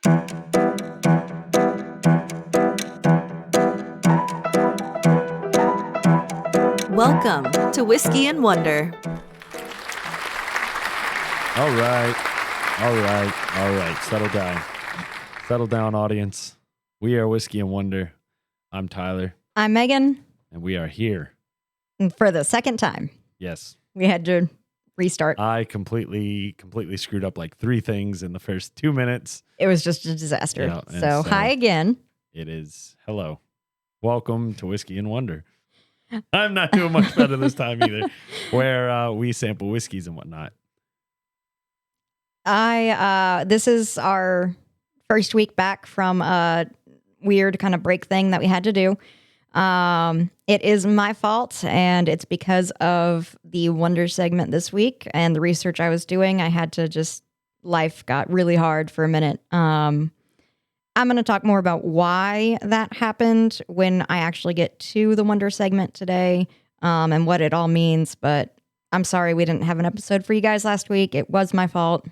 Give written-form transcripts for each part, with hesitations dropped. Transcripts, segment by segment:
Welcome to Whiskey and Wonder. All right. Settle down, audience. We are Whiskey and Wonder. I'm Tyler. I'm Megan. And we are here. For the second time. Yes. We had to restart. I completely screwed up like 3 things in the first 2 minutes. It was just a disaster. Yeah, so hi again. It is. Hello. Welcome to Whiskey and Wonder. I'm not doing much better this time either, where we sample whiskeys and whatnot. This is our first week back from a weird kind of break thing that we had to do. It is my fault, and it's because of the Wonder segment this week and the research I was doing. I had to life got really hard for a minute. I'm going to talk more about why that happened when I actually get to the Wonder segment today, and what it all means. But I'm sorry we didn't have an episode for you guys last week. It was my fault.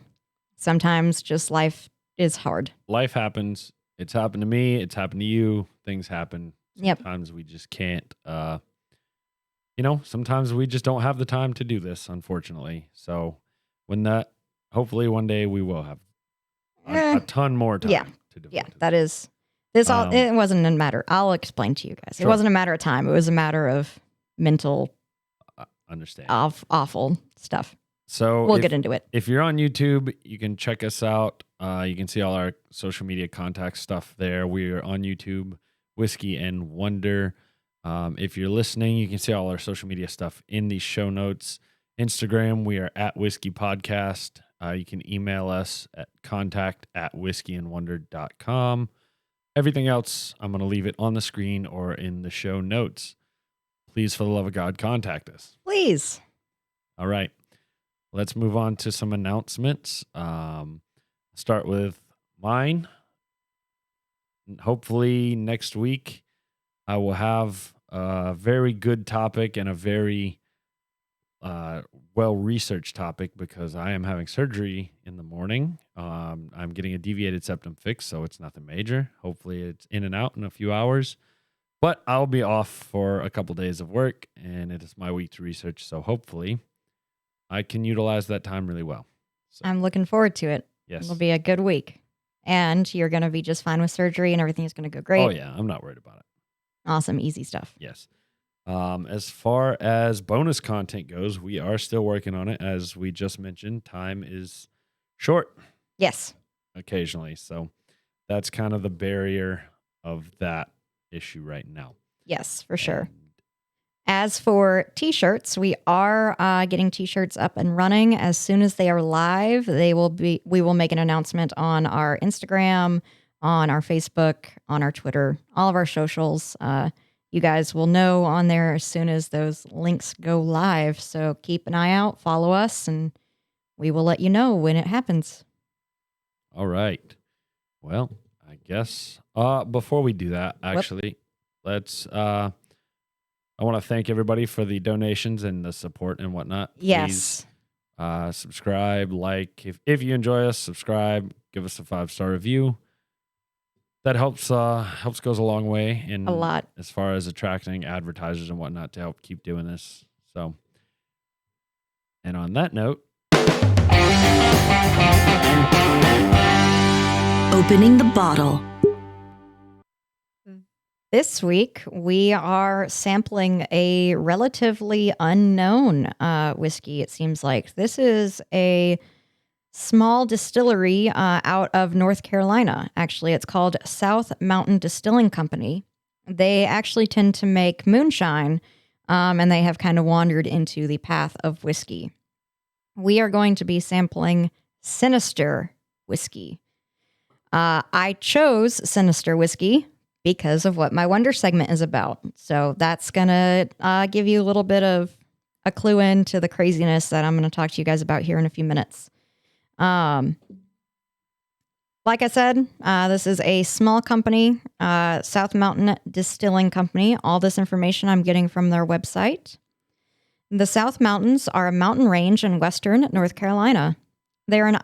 Sometimes just life is hard. Life happens. It's happened to me. It's happened to you. Things happen. Sometimes we just can't, sometimes we just don't have the time to do this, unfortunately. So hopefully one day we will have a ton more time. Yeah. That is this. It wasn't a matter. I'll explain to you guys. Sure. It wasn't a matter of time. It was a matter of mental, understand awful stuff. So we'll get into it. If you're on YouTube, you can check us out. You can see all our social media contact stuff there. We are on YouTube, Whiskey and Wonder. If you're listening, you can see all our social media stuff in the show notes. Instagram, we are at Whiskey Podcast. You can email us at contact@whiskeyandwonder.com. Everything else, I'm going to leave it on the screen or in the show notes. Please, for the love of God, contact us. Please. All right. Let's move on to some announcements. Start with mine. Hopefully next week I will have a very good topic and a very well-researched topic because I am having surgery in the morning. I'm getting a deviated septum fix, so it's nothing major. Hopefully it's in and out in a few hours. But I'll be off for a couple days of work, and it is my week to research, so hopefully I can utilize that time really well. So, I'm looking forward to it. Yes. It'll be a good week. And you're going to be just fine with surgery and everything's going to go great. Oh, yeah. I'm not worried about it. Awesome. Easy stuff. Yes. As far as bonus content goes, we are still working on it. As we just mentioned, time is short. Yes. Occasionally. So that's kind of the barrier of that issue right now. Yes, for sure. As for t-shirts, we are getting t-shirts up and running. As soon as they are live, we will make an announcement on our Instagram, on our Facebook, on our Twitter, all of our socials. You guys will know on there as soon as those links go live. So keep an eye out, follow us, and we will let you know when it happens. All right. Well, I guess before we do that, actually, let's I want to thank everybody for the donations and the support and whatnot. Yes. Please, subscribe, like. If you enjoy us, subscribe, give us a 5-star review. That helps goes a long way in a lot as far as attracting advertisers and whatnot to help keep doing this. So, and on that note, opening the bottle. This week, we are sampling a relatively unknown whiskey, it seems like. This is a small distillery out of North Carolina. Actually, it's called South Mountain Distilling Company. They actually tend to make moonshine, and they have kind of wandered into the path of whiskey. We are going to be sampling Sinister whiskey. I chose Sinister whiskey because of what my Wonder segment is about. So that's going to give you a little bit of a clue into the craziness that I'm going to talk to you guys about here in a few minutes. Like I said, this is a small company, South Mountain Distilling Company. All this information I'm getting from their website. The South Mountains are a mountain range in western North Carolina. They're an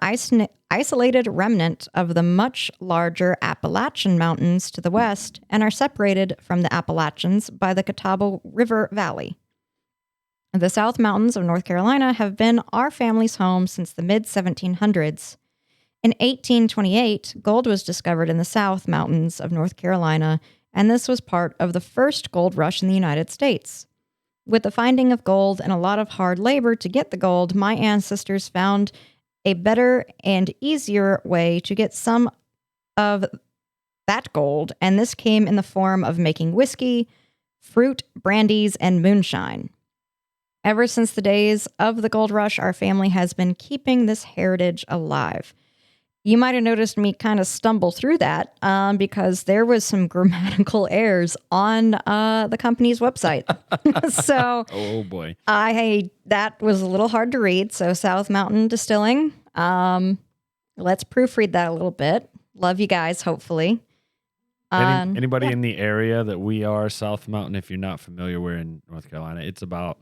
isolated remnant of the much larger Appalachian Mountains to the west and are separated from the Appalachians by the Catawba River Valley. The South Mountains of North Carolina have been our family's home since the mid-1700s. In 1828, gold was discovered in the South Mountains of North Carolina, and this was part of the first gold rush in the United States. With the finding of gold and a lot of hard labor to get the gold, my ancestors found a better and easier way to get some of that gold, and this came in the form of making whiskey, fruit, brandies, and moonshine. Ever since the days of the gold rush, our family has been keeping this heritage alive. You might have noticed me kind of stumble through that because there was some grammatical errors on the company's website. So, Oh boy. that was a little hard to read. So, South Mountain Distilling. Let's proofread that a little bit. Love you guys, hopefully. Anybody in the area that we are, South Mountain, if you're not familiar, we're in North Carolina. It's about,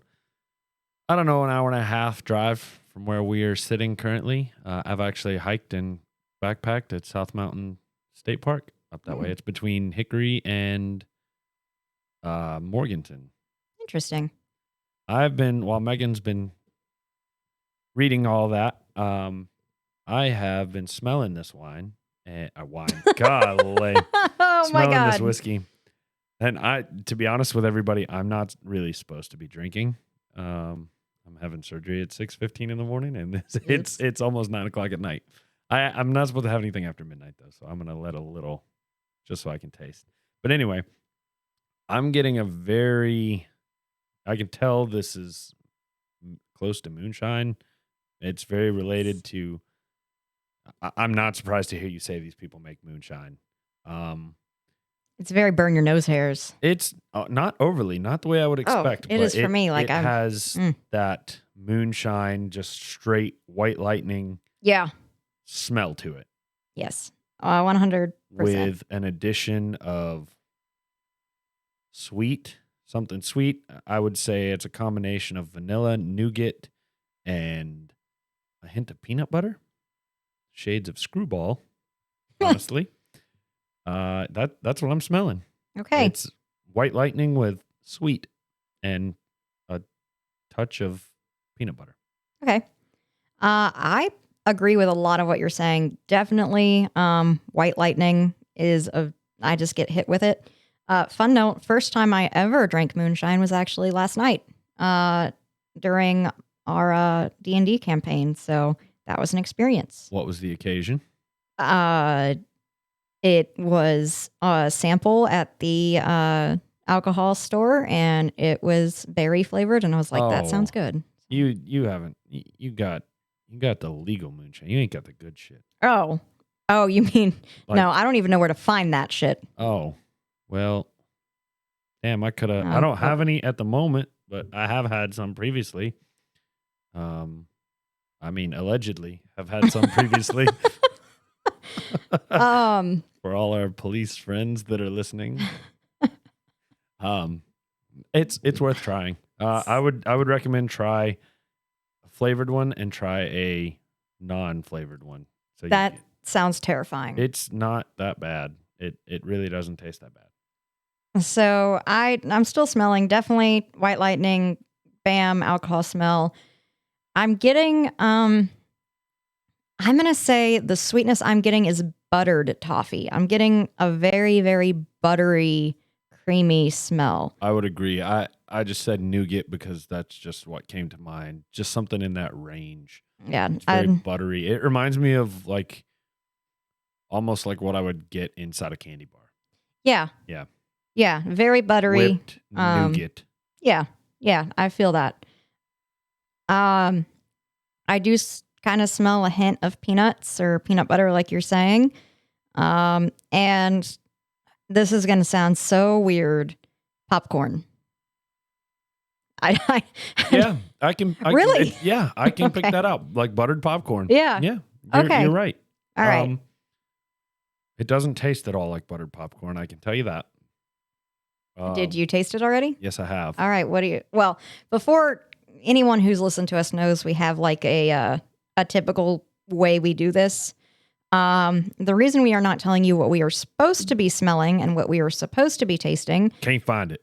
I don't know, an hour and a half drive from where we are sitting currently. I've actually hiked and backpacked at South Mountain State Park up that way. It's between Hickory and Morganton. Interesting. While Megan's been reading all that, I have been smelling this wine. Golly. Oh my Smelling God. this whiskey. And to be honest with everybody, I'm not really supposed to be drinking. I'm having surgery at 6:15 in the morning, and it's almost 9 o'clock at night. I'm not supposed to have anything after midnight, though, so I'm going to let a little just so I can taste. But anyway, I'm getting I can tell this is close to moonshine. It's very related to, I'm not surprised to hear you say these people make moonshine. It's very burn your nose hairs. It's not overly, not the way I would expect. It is for me. Like it has that moonshine, just straight white lightning smell to it. Yes. 100%. With an addition of something sweet. I would say it's a combination of vanilla, nougat, and a hint of peanut butter. Shades of screwball, honestly. That's what I'm smelling. Okay. It's white lightning with sweet and a touch of peanut butter. Okay. I agree with a lot of what you're saying. Definitely white lightning I just get hit with it. Fun note, first time I ever drank moonshine was actually last night during our D&D campaign. So that was an experience. What was the occasion? It was a sample at the alcohol store, and it was berry flavored, and I was like, that sounds good. You got the legal moonshine. You ain't got the good shit. Oh, you mean, no, I don't even know where to find that shit. Oh, well, damn, I could have, I don't have any at the moment, but I have had some previously. Allegedly have had some previously. For all our police friends that are listening, it's worth trying. I would recommend try a flavored one and try a non-flavored one. So that sounds terrifying. It's not that bad. It really doesn't taste that bad. So I'm still smelling definitely white lightning, bam, alcohol smell. I'm getting I'm going to say the sweetness I'm getting is buttered toffee. I'm getting a very, very buttery, creamy smell. I would agree. I just said nougat because that's just what came to mind. Just something in that range. Yeah. It's very buttery. It reminds me of almost like what I would get inside a candy bar. Yeah. Yeah. Yeah. Very buttery. Whipped nougat. Yeah. Yeah. I feel that. I do kind of smell a hint of peanuts or peanut butter, like you're saying. And this is going to sound so weird. Popcorn. I can really? I can pick that out, like buttered popcorn. Yeah. Yeah. Okay. You're right. All right. It doesn't taste at all like buttered popcorn. I can tell you that. Did you taste it already? Yes, I have. All right. Before anyone who's listened to us knows, we have like a typical way we do this. The reason we are not telling you what we are supposed to be smelling and what we are supposed to be tasting. Can't find it.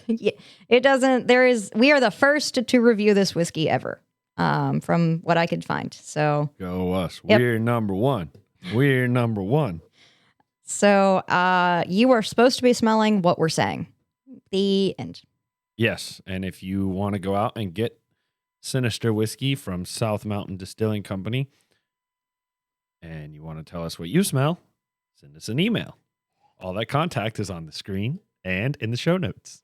Yeah, it doesn't. We are the first to review this whiskey ever, from what I could find. So Go us. Yep. We're number one. We're number one. So you are supposed to be smelling what we're saying. The end. Yes. And if you want to go out and get Sinister Whiskey from South Mountain Distilling Company and you want to tell us what you smell, send us an email. All that contact is on the screen and in the show notes.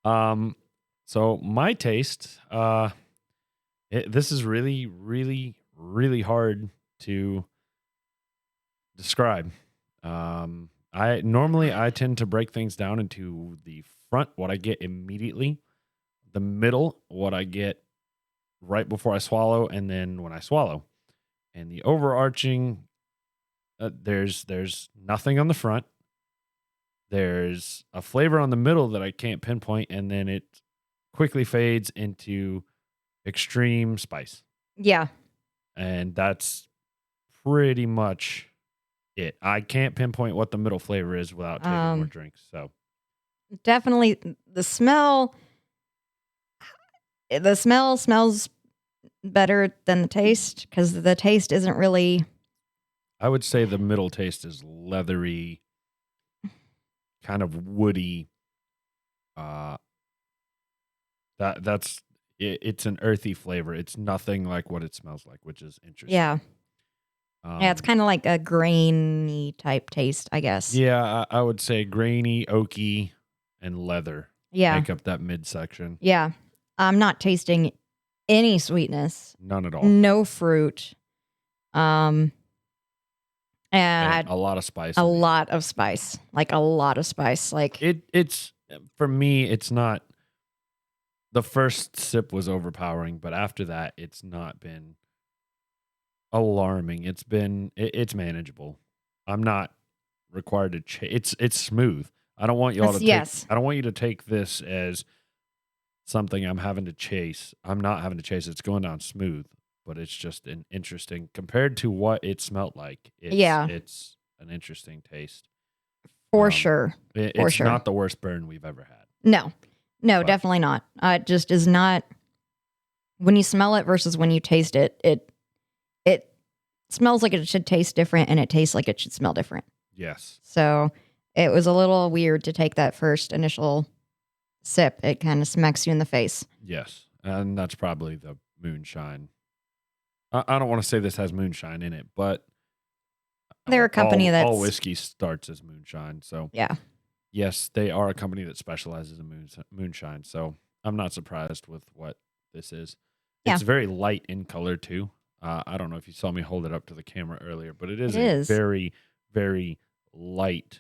So my taste, this is really, really, really hard to describe. I tend to break things down into the front, what I get immediately, the middle, what I get right before I swallow, and then when I swallow. And the overarching, there's nothing on the front. There's a flavor on the middle that I can't pinpoint, and then it quickly fades into extreme spice. Yeah. And that's pretty much it. I can't pinpoint what the middle flavor is without taking more drinks. So definitely the smell smells better than the taste, because the taste isn't really. I would say the middle taste is leathery, kind of woody. It's an earthy flavor. It's nothing like what it smells like, which is interesting. Yeah. Yeah, it's kind of like a grainy type taste, I guess. Yeah, I would say grainy, oaky, and leather make up that midsection. Yeah. I'm not tasting any sweetness. None at all. No fruit. And a lot of spice. A lot of spice. Like a lot of spice. Like it's for me, it's not. The first sip was overpowering, but after that, it's not been alarming. It's manageable. I'm not required to it's smooth. I don't want you all to I don't want you to take this as something I'm having to chase. I'm not having to chase. It's going down smooth, but it's just an interesting compared to what it smelled like. It's an interesting taste. For sure. It's not the worst burn we've ever had. No, definitely not. It just is not. When you smell it versus when you taste it, it smells like it should taste different, and it tastes like it should smell different. Yes. So it was a little weird to take that first initial sip. It kind of smacks you in the face. Yes, and that's probably the moonshine. I don't want to say this has moonshine in it, but they're a company that's all whiskey starts as moonshine. So yeah. Yes, they are a company that specializes in moonshine, so I'm not surprised with what this is. It's very light in color, too. I don't know if you saw me hold it up to the camera earlier, but it is very, very light,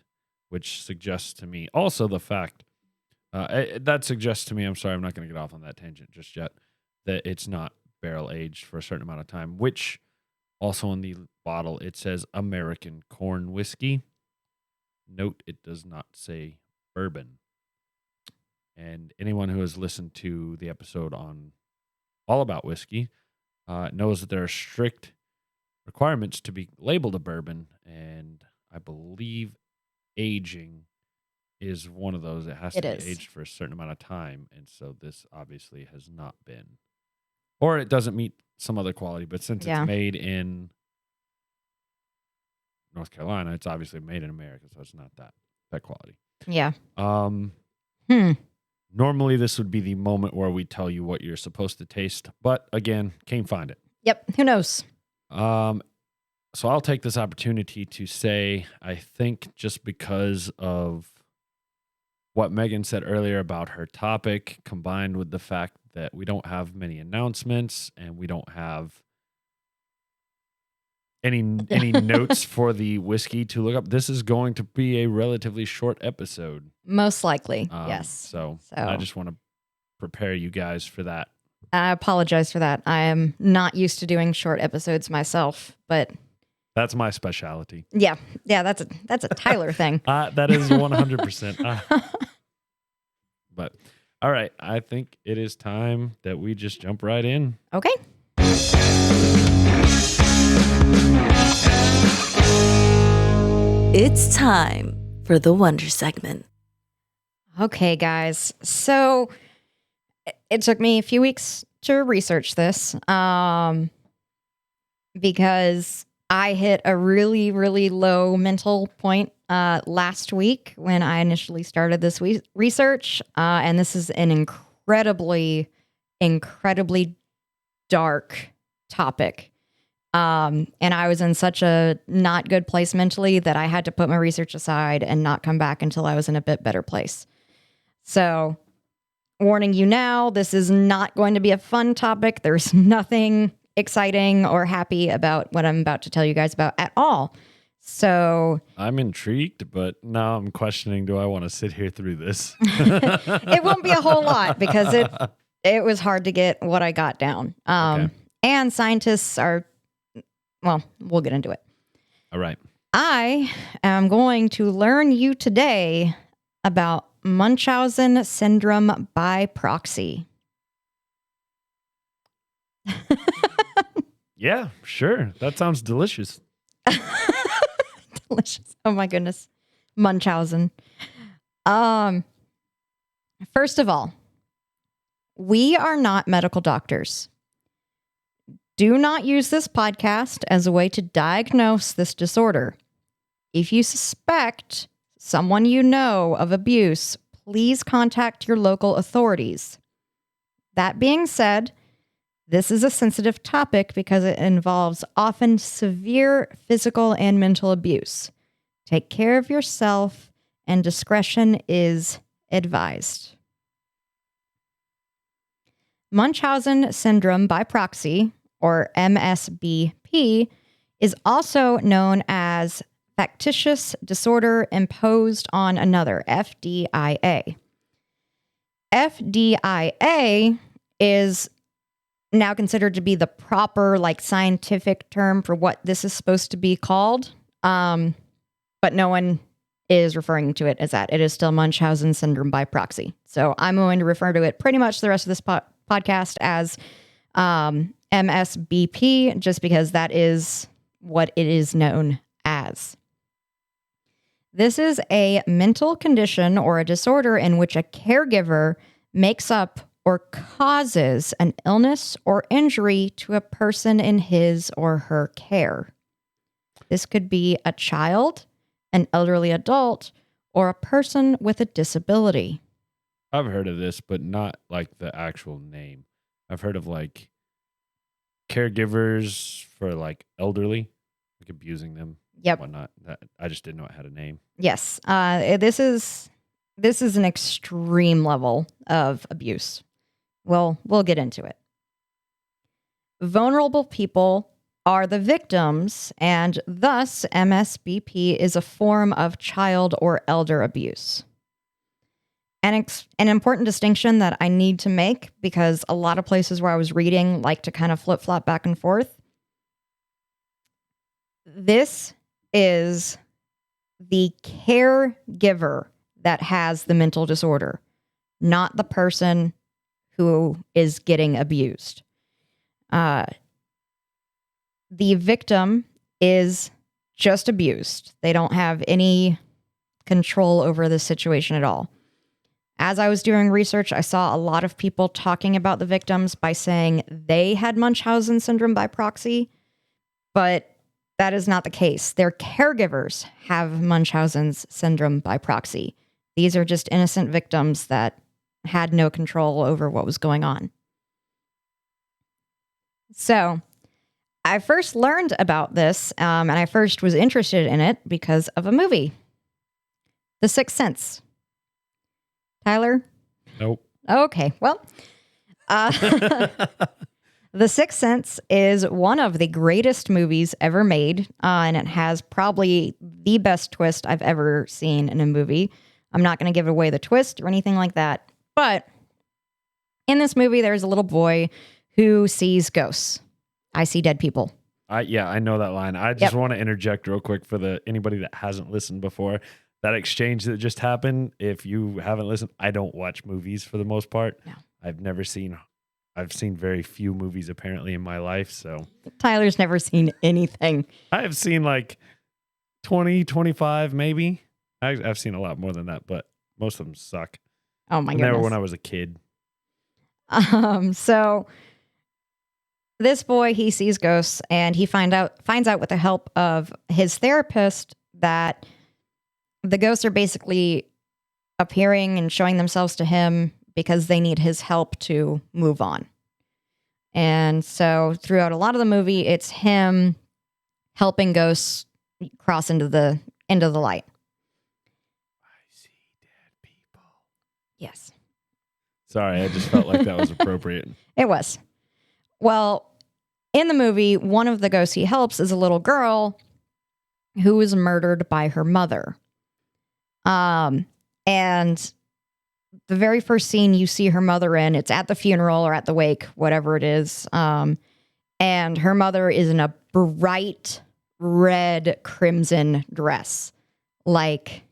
which suggests to me also the fact, that suggests to me, I'm sorry, I'm not going to get off on that tangent just yet, that it's not barrel-aged for a certain amount of time, which also in the bottle, it says American Corn Whiskey. Note, it does not say bourbon. And anyone who has listened to the episode on All About Whiskey knows that there are strict requirements to be labeled a bourbon, and I believe aging is one of those. It has to be aged for a certain amount of time, and so this obviously has not been. Or it doesn't meet some other quality, but since it's made in North Carolina, it's obviously made in America, so it's not that quality. Yeah. Normally, this would be the moment where we tell you what you're supposed to taste, but again, can't find it. Yep. Who knows? So I'll take this opportunity to say, I think just because of what Megan said earlier about her topic, combined with the fact that we don't have many announcements and we don't have any notes for the whiskey to look up, this is going to be a relatively short episode. Most likely, yes. So I just want to prepare you guys for that. I apologize for that. I am not used to doing short episodes myself, but that's my specialty. Yeah, that's a Tyler thing. That is 100%. But all right, I think it is time that we just jump right in. Okay. It's time for the Wonder segment. Okay, guys. So it took me a few weeks to research this because I hit a really, really low mental point last week when I initially started this research. And this is an incredibly, incredibly dark topic. And I was in such a not good place mentally that I had to put my research aside and not come back until I was in a bit better place. So, warning you now, this is not going to be a fun topic. There's nothing exciting or happy about what I'm about to tell you guys about at all. So, I'm intrigued, but now I'm questioning, do I want to sit here through this? it won't be a whole lot because it was hard to get what I got down. Okay. And scientists are, well, we'll get into it. All right. I am going to learn you today about Munchausen Syndrome by proxy. Yeah, sure. That sounds delicious. Delicious. Oh my goodness. Munchausen. First of all, we are not medical doctors. Do not use this podcast as a way to diagnose this disorder. If you suspect someone you know of abuse, please contact your local authorities. That being said, this is a sensitive topic because it involves often severe physical and mental abuse. Take care of yourself, and discretion is advised. Munchausen Syndrome by proxy, or MSBP, is also known as factitious disorder imposed on another, FDIA. FDIA is now considered to be the proper, scientific term for what this is supposed to be called. But no one is referring to it as that. It is still Munchausen Syndrome by proxy. So I'm going to refer to it pretty much the rest of this podcast as MSBP, just because that is what it is known as. This is a mental condition or a disorder in which a caregiver makes up or causes an illness or injury to a person in his or her care. This could be a child, an elderly adult, or a person with a disability. I've heard of this, but not like the actual name. I've heard of caregivers for elderly, abusing them. Yep. Whatnot. I just didn't know it had a name. Yes. This is an extreme level of abuse. Well, we'll get into it. Vulnerable people are the victims, and thus MSBP is a form of child or elder abuse. And an important distinction that I need to make, because a lot of places where I was reading like to kind of flip-flop back and forth. This is the caregiver that has the mental disorder, not the person who is getting abused. The victim is just abused. They don't have any control over the situation at all. As I was doing research, I saw a lot of people talking about the victims by saying they had Munchausen syndrome by proxy, but that is not the case. Their caregivers have Munchausen's syndrome by proxy. These are just innocent victims that had no control over what was going on. So I first learned about this, and I first was interested in it because of a movie, The Sixth Sense. Tyler? Nope. Okay, well, The Sixth Sense is one of the greatest movies ever made, and it has probably the best twist I've ever seen in a movie. I'm not going to give away the twist or anything like that, but in this movie, there's a little boy who sees ghosts. I see dead people. I know that line. I just want to interject real quick for anybody that hasn't listened before. That exchange that just happened, if you haven't listened, I don't watch movies for the most part. No. I've seen very few movies apparently in my life, so Tyler's never seen anything. I have seen 20, 25, maybe. I've seen a lot more than that, but most of them suck. Oh my And they were goodness. when I was a kid. So this boy, he sees ghosts, and he finds out with the help of his therapist that the ghosts are basically appearing and showing themselves to him because they need his help to move on. And so throughout a lot of the movie, it's him helping ghosts cross into the light. I see dead people. Yes. Sorry, I just felt like that was appropriate. It was. Well, in the movie, one of the ghosts he helps is a little girl who was murdered by her mother. And the very first scene you see her mother in, it's at the funeral or at the wake, whatever it is. And her mother is in a bright red crimson dress. Like,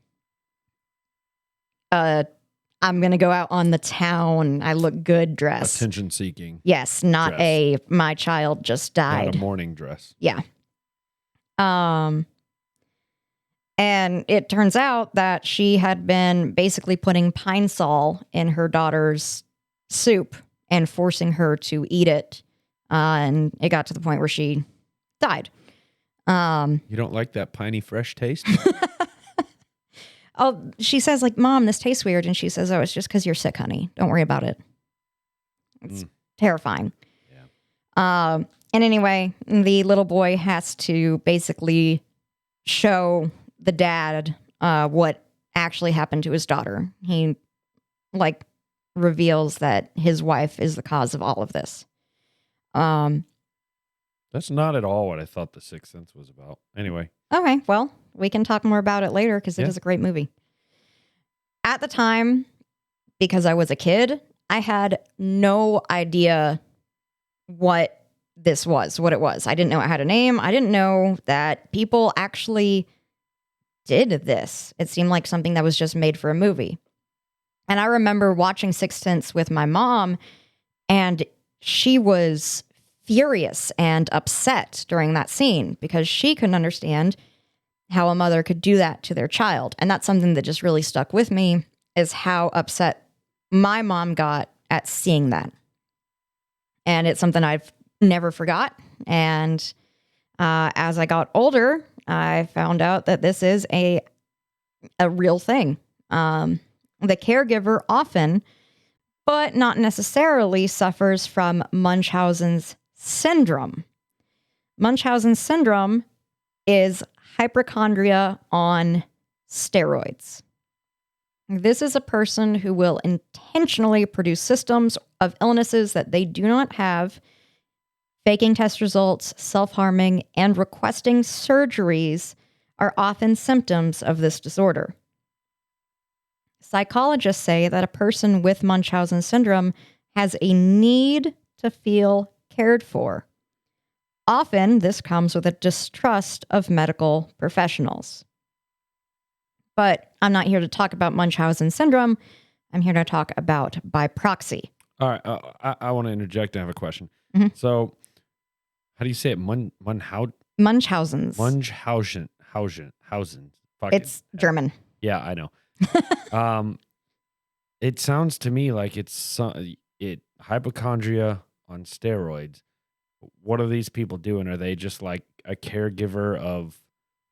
I'm going to go out on the town. I look good dress. Attention seeking. Yes, not dress. my child just died. Not a mourning dress. Yeah. And it turns out that she had been basically putting pine sol in her daughter's soup and forcing her to eat it. And it got to the point where she died. You don't like that piney fresh taste? Oh, she says, like, Mom, this tastes weird. And she says, oh, it's just because you're sick, honey. Don't worry about it. It's terrifying. Yeah. And anyway, the little boy has to basically show the dad what actually happened to his daughter. He, like, reveals that his wife is the cause of all of this. That's not at all what I thought The Sixth Sense was about. Anyway. Okay, well, we can talk more about it later because it is a great movie. At the time, because I was a kid, I had no idea what this was, what it was. I didn't know it had a name. I didn't know that people actually did this. It seemed like something that was just made for a movie. And I remember watching Sixth Sense with my mom, and she was furious and upset during that scene because she couldn't understand how a mother could do that to their child. And that's something that just really stuck with me, is how upset my mom got at seeing that. And it's something I've never forgot. And as I got older, I found out that this is a real thing. The caregiver often, but not necessarily, suffers from Munchausen's syndrome. Munchausen syndrome is hypochondria on steroids. This is a person who will intentionally produce symptoms of illnesses that they do not have, faking test results, self-harming, and requesting surgeries are often symptoms of this disorder. Psychologists say that a person with Munchausen syndrome has a need to feel cared for. Often, this comes with a distrust of medical professionals. But I'm not here to talk about Munchausen syndrome. I'm here to talk about by proxy. All right. I want to interject and have a question. Mm-hmm. So, how do you say it? Munchausen's. Munchausen. It's German. Yeah, I know. It sounds to me like it's hypochondria on steroids. What are these people doing? Are they just like a caregiver of,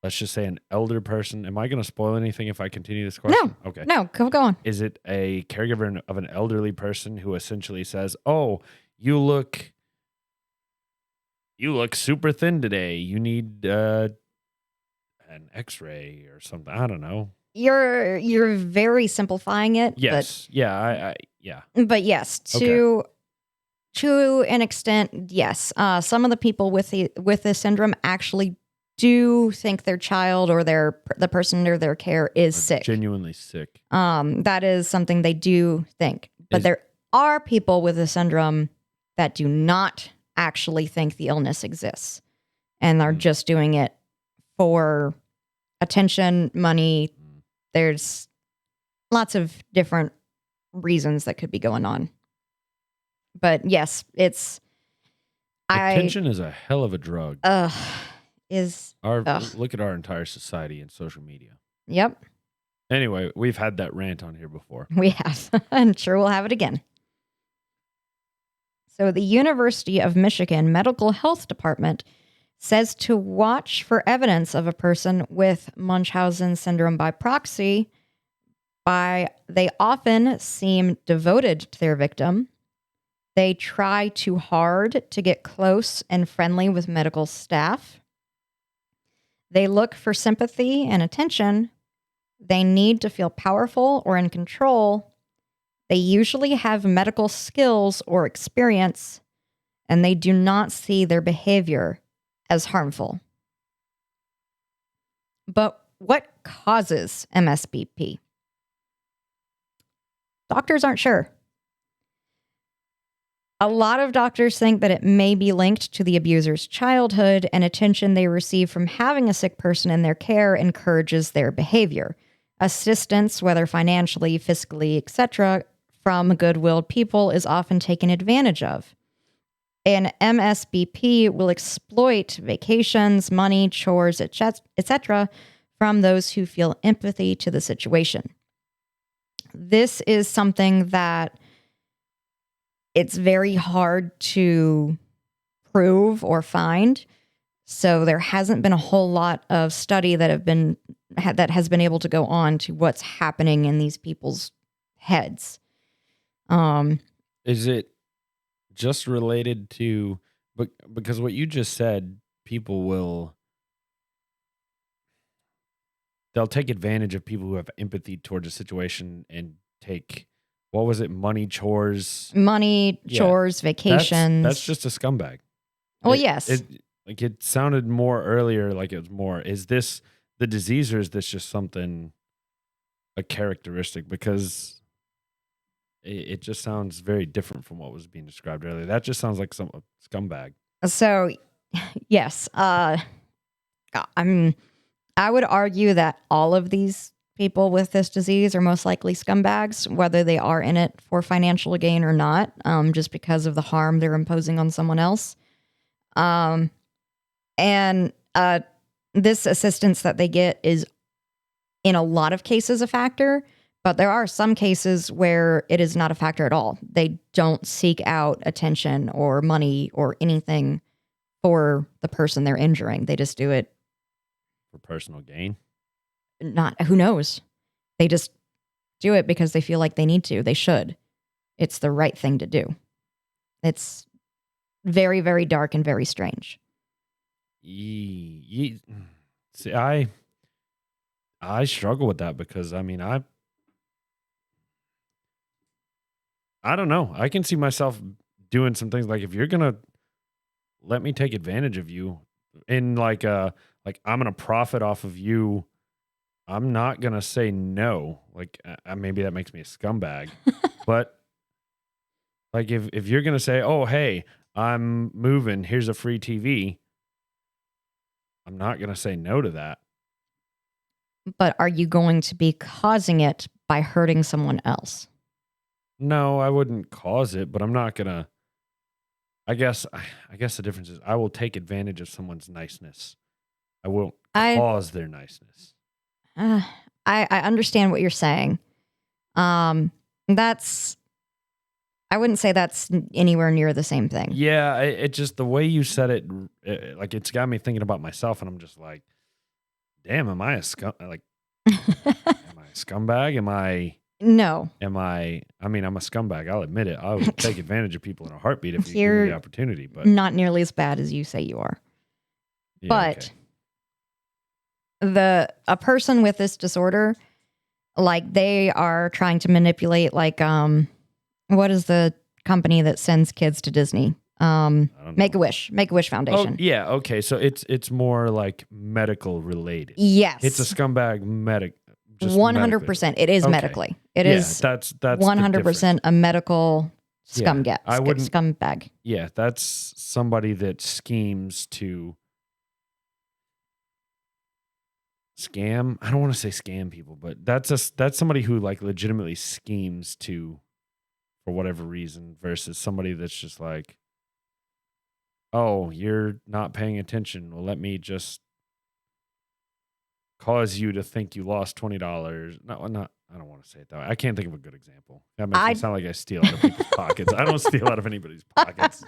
let's just say, an elder person? Am I going to spoil anything if I continue this question? No. Okay. No, go on. Is it a caregiver of an elderly person who essentially says, "Oh, you look super thin today. You need an X-ray or something." I don't know. You're very simplifying it. Yes. Yeah. But yes, to an extent, yes. Some of the people with this syndrome actually do think their child or the person under their care is sick. Genuinely sick. That is something they do think. But there are people with the syndrome that do not actually think the illness exists and are just doing it for attention, money. There's lots of different reasons that could be going on. But yes, attention is a hell of a drug. is, Look at our entire society and social media. yep, Anyway, we've had that rant on here before. we have. I'm sure we'll have it again. So the University of Michigan Medical Health Department says to watch for evidence of a person with Munchausen syndrome by proxy. They often seem devoted to their victim. They try too hard to get close and friendly with medical staff. They look for sympathy and attention. They need to feel powerful or in control. They usually have medical skills or experience, and they do not see their behavior as harmful. But what causes MSBP? Doctors aren't sure. A lot of doctors think that it may be linked to the abuser's childhood, and attention they receive from having a sick person in their care encourages their behavior. Assistance, whether financially, fiscally, etc., from good-willed people is often taken advantage of. And MSBP will exploit vacations, money, chores, etc., from those who feel empathy to the situation. This is something that it's very hard to prove or find. So there hasn't been a whole lot of study that has been able to go on to what's happening in these people's heads. Is it just related to, because what you just said, they'll take advantage of people who have empathy towards a situation and take, what was it? Money, chores, vacations. That's just a scumbag. Well, yes. It sounded more earlier like it was more, is this the disease or is this just something, a characteristic? Because it just sounds very different from what was being described earlier. That just sounds like a scumbag. So, yes. I would argue that all of these people with this disease are most likely scumbags, whether they are in it for financial gain or not, just because of the harm they're imposing on someone else. And this assistance that they get is, in a lot of cases, a factor. But there are some cases where it is not a factor at all. They don't seek out attention or money or anything for the person they're injuring. They just do it for personal gain. Who knows? They just do it because they feel like they need to. They should. It's the right thing to do. It's very, very dark and very strange. See, I struggle with that because I don't know. I can see myself doing some things like, if you're going to let me take advantage of you in like I'm going to profit off of you, I'm not going to say no. Like maybe that makes me a scumbag, but like if you're going to say, oh, hey, I'm moving, here's a free TV, I'm not going to say no to that. But are you going to be causing it by hurting someone else? No, I wouldn't cause it, but I'm not gonna. I guess the difference is I will take advantage of someone's niceness. I won't cause their niceness. I understand what you're saying. I wouldn't say that's anywhere near the same thing. Yeah, it just, the way you said it, like, it's got me thinking about myself, and I'm just like, damn, am I a am I a scumbag? No. I'm a scumbag. I'll admit it. I would take advantage of people in a heartbeat if you give me the opportunity. But not nearly as bad as you say you are. Yeah, but a person with this disorder, like, they are trying to manipulate, like, what is the company that sends kids to Disney? Make-A-Wish Foundation. Oh, yeah. Okay. So it's more like medical related. Yes. It's a scumbag 100%. It is medically. It is. That's 100% a medical scumbag. Yeah, that's somebody that schemes to scam. I don't want to say scam people, but that's somebody who like legitimately schemes to, for whatever reason, versus somebody that's just like, oh, you're not paying attention. Well, let me just cause you to think you lost $20. No, not. I don't want to say it that way. I can't think of a good example. That makes me sound like I steal out of people's pockets. I don't steal out of anybody's pockets.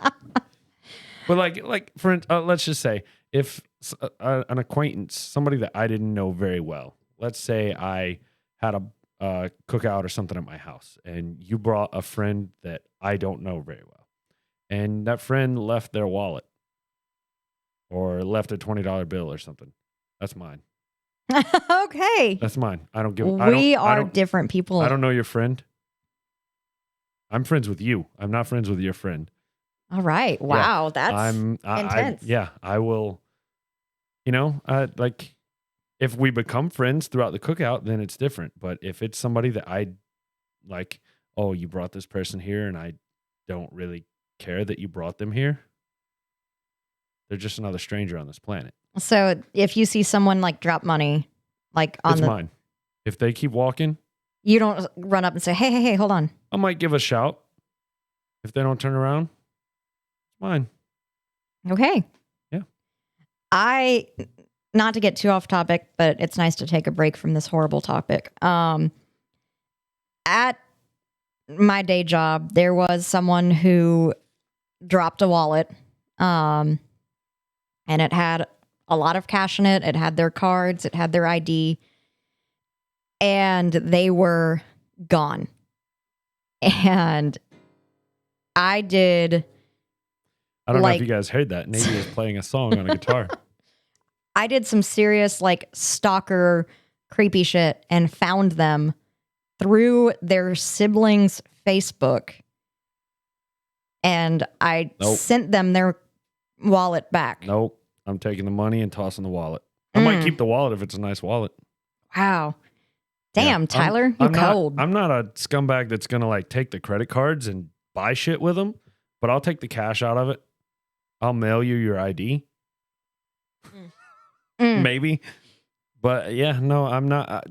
But for let's just say if an acquaintance, somebody that I didn't know very well, let's say I had a cookout or something at my house, and you brought a friend that I don't know very well, and that friend left their wallet or left a $20 bill or something. That's mine. Okay. That's mine. I don't give. We are different people. I don't know your friend. I'm friends with you. I'm not friends with your friend. All right. Wow. That's intense. I will. Like if we become friends throughout the cookout, then it's different. But if it's somebody that I like, oh, you brought this person here, and I don't really care that you brought them here. They're just another stranger on this planet. So if you see someone like drop money, like on it's mine. If they keep walking, you don't run up and say, hey, hold on. I might give a shout. If they don't turn around, it's mine. Okay. Yeah. Not to get too off topic, but it's nice to take a break from this horrible topic. At my day job, there was someone who dropped a wallet, and it had a lot of cash in it. It had their cards. It had their ID. And they were gone. And I don't know if you guys heard that. Navy is playing a song on a guitar. I did some serious stalker creepy shit and found them through their siblings' Facebook. And I sent them their wallet back. Nope. I'm taking the money and tossing the wallet. I might keep the wallet if it's a nice wallet. Wow. Damn, yeah, Tyler, you're cold. I'm not a scumbag that's going to take the credit cards and buy shit with them, but I'll take the cash out of it. I'll mail you your ID. Maybe. But yeah, no, I'm not.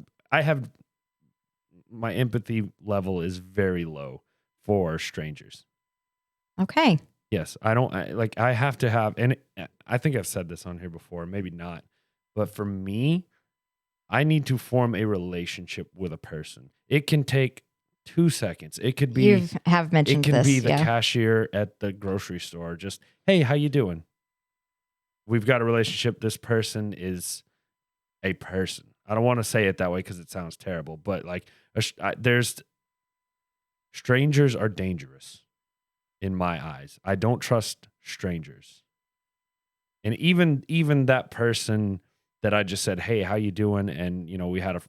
My empathy level is very low for strangers. Okay. Yes, I have to have, and I think I've said this on here before, maybe not, but for me, I need to form a relationship with a person. It can take 2 seconds. It could be, you have mentioned this. It can be the cashier at the grocery store. Just, hey, how you doing? We've got a relationship. This person is a person. I don't want to say it that way because it sounds terrible, but strangers are dangerous. In my eyes, I don't trust strangers. And even that person that I just said, hey, how you doing? And, we had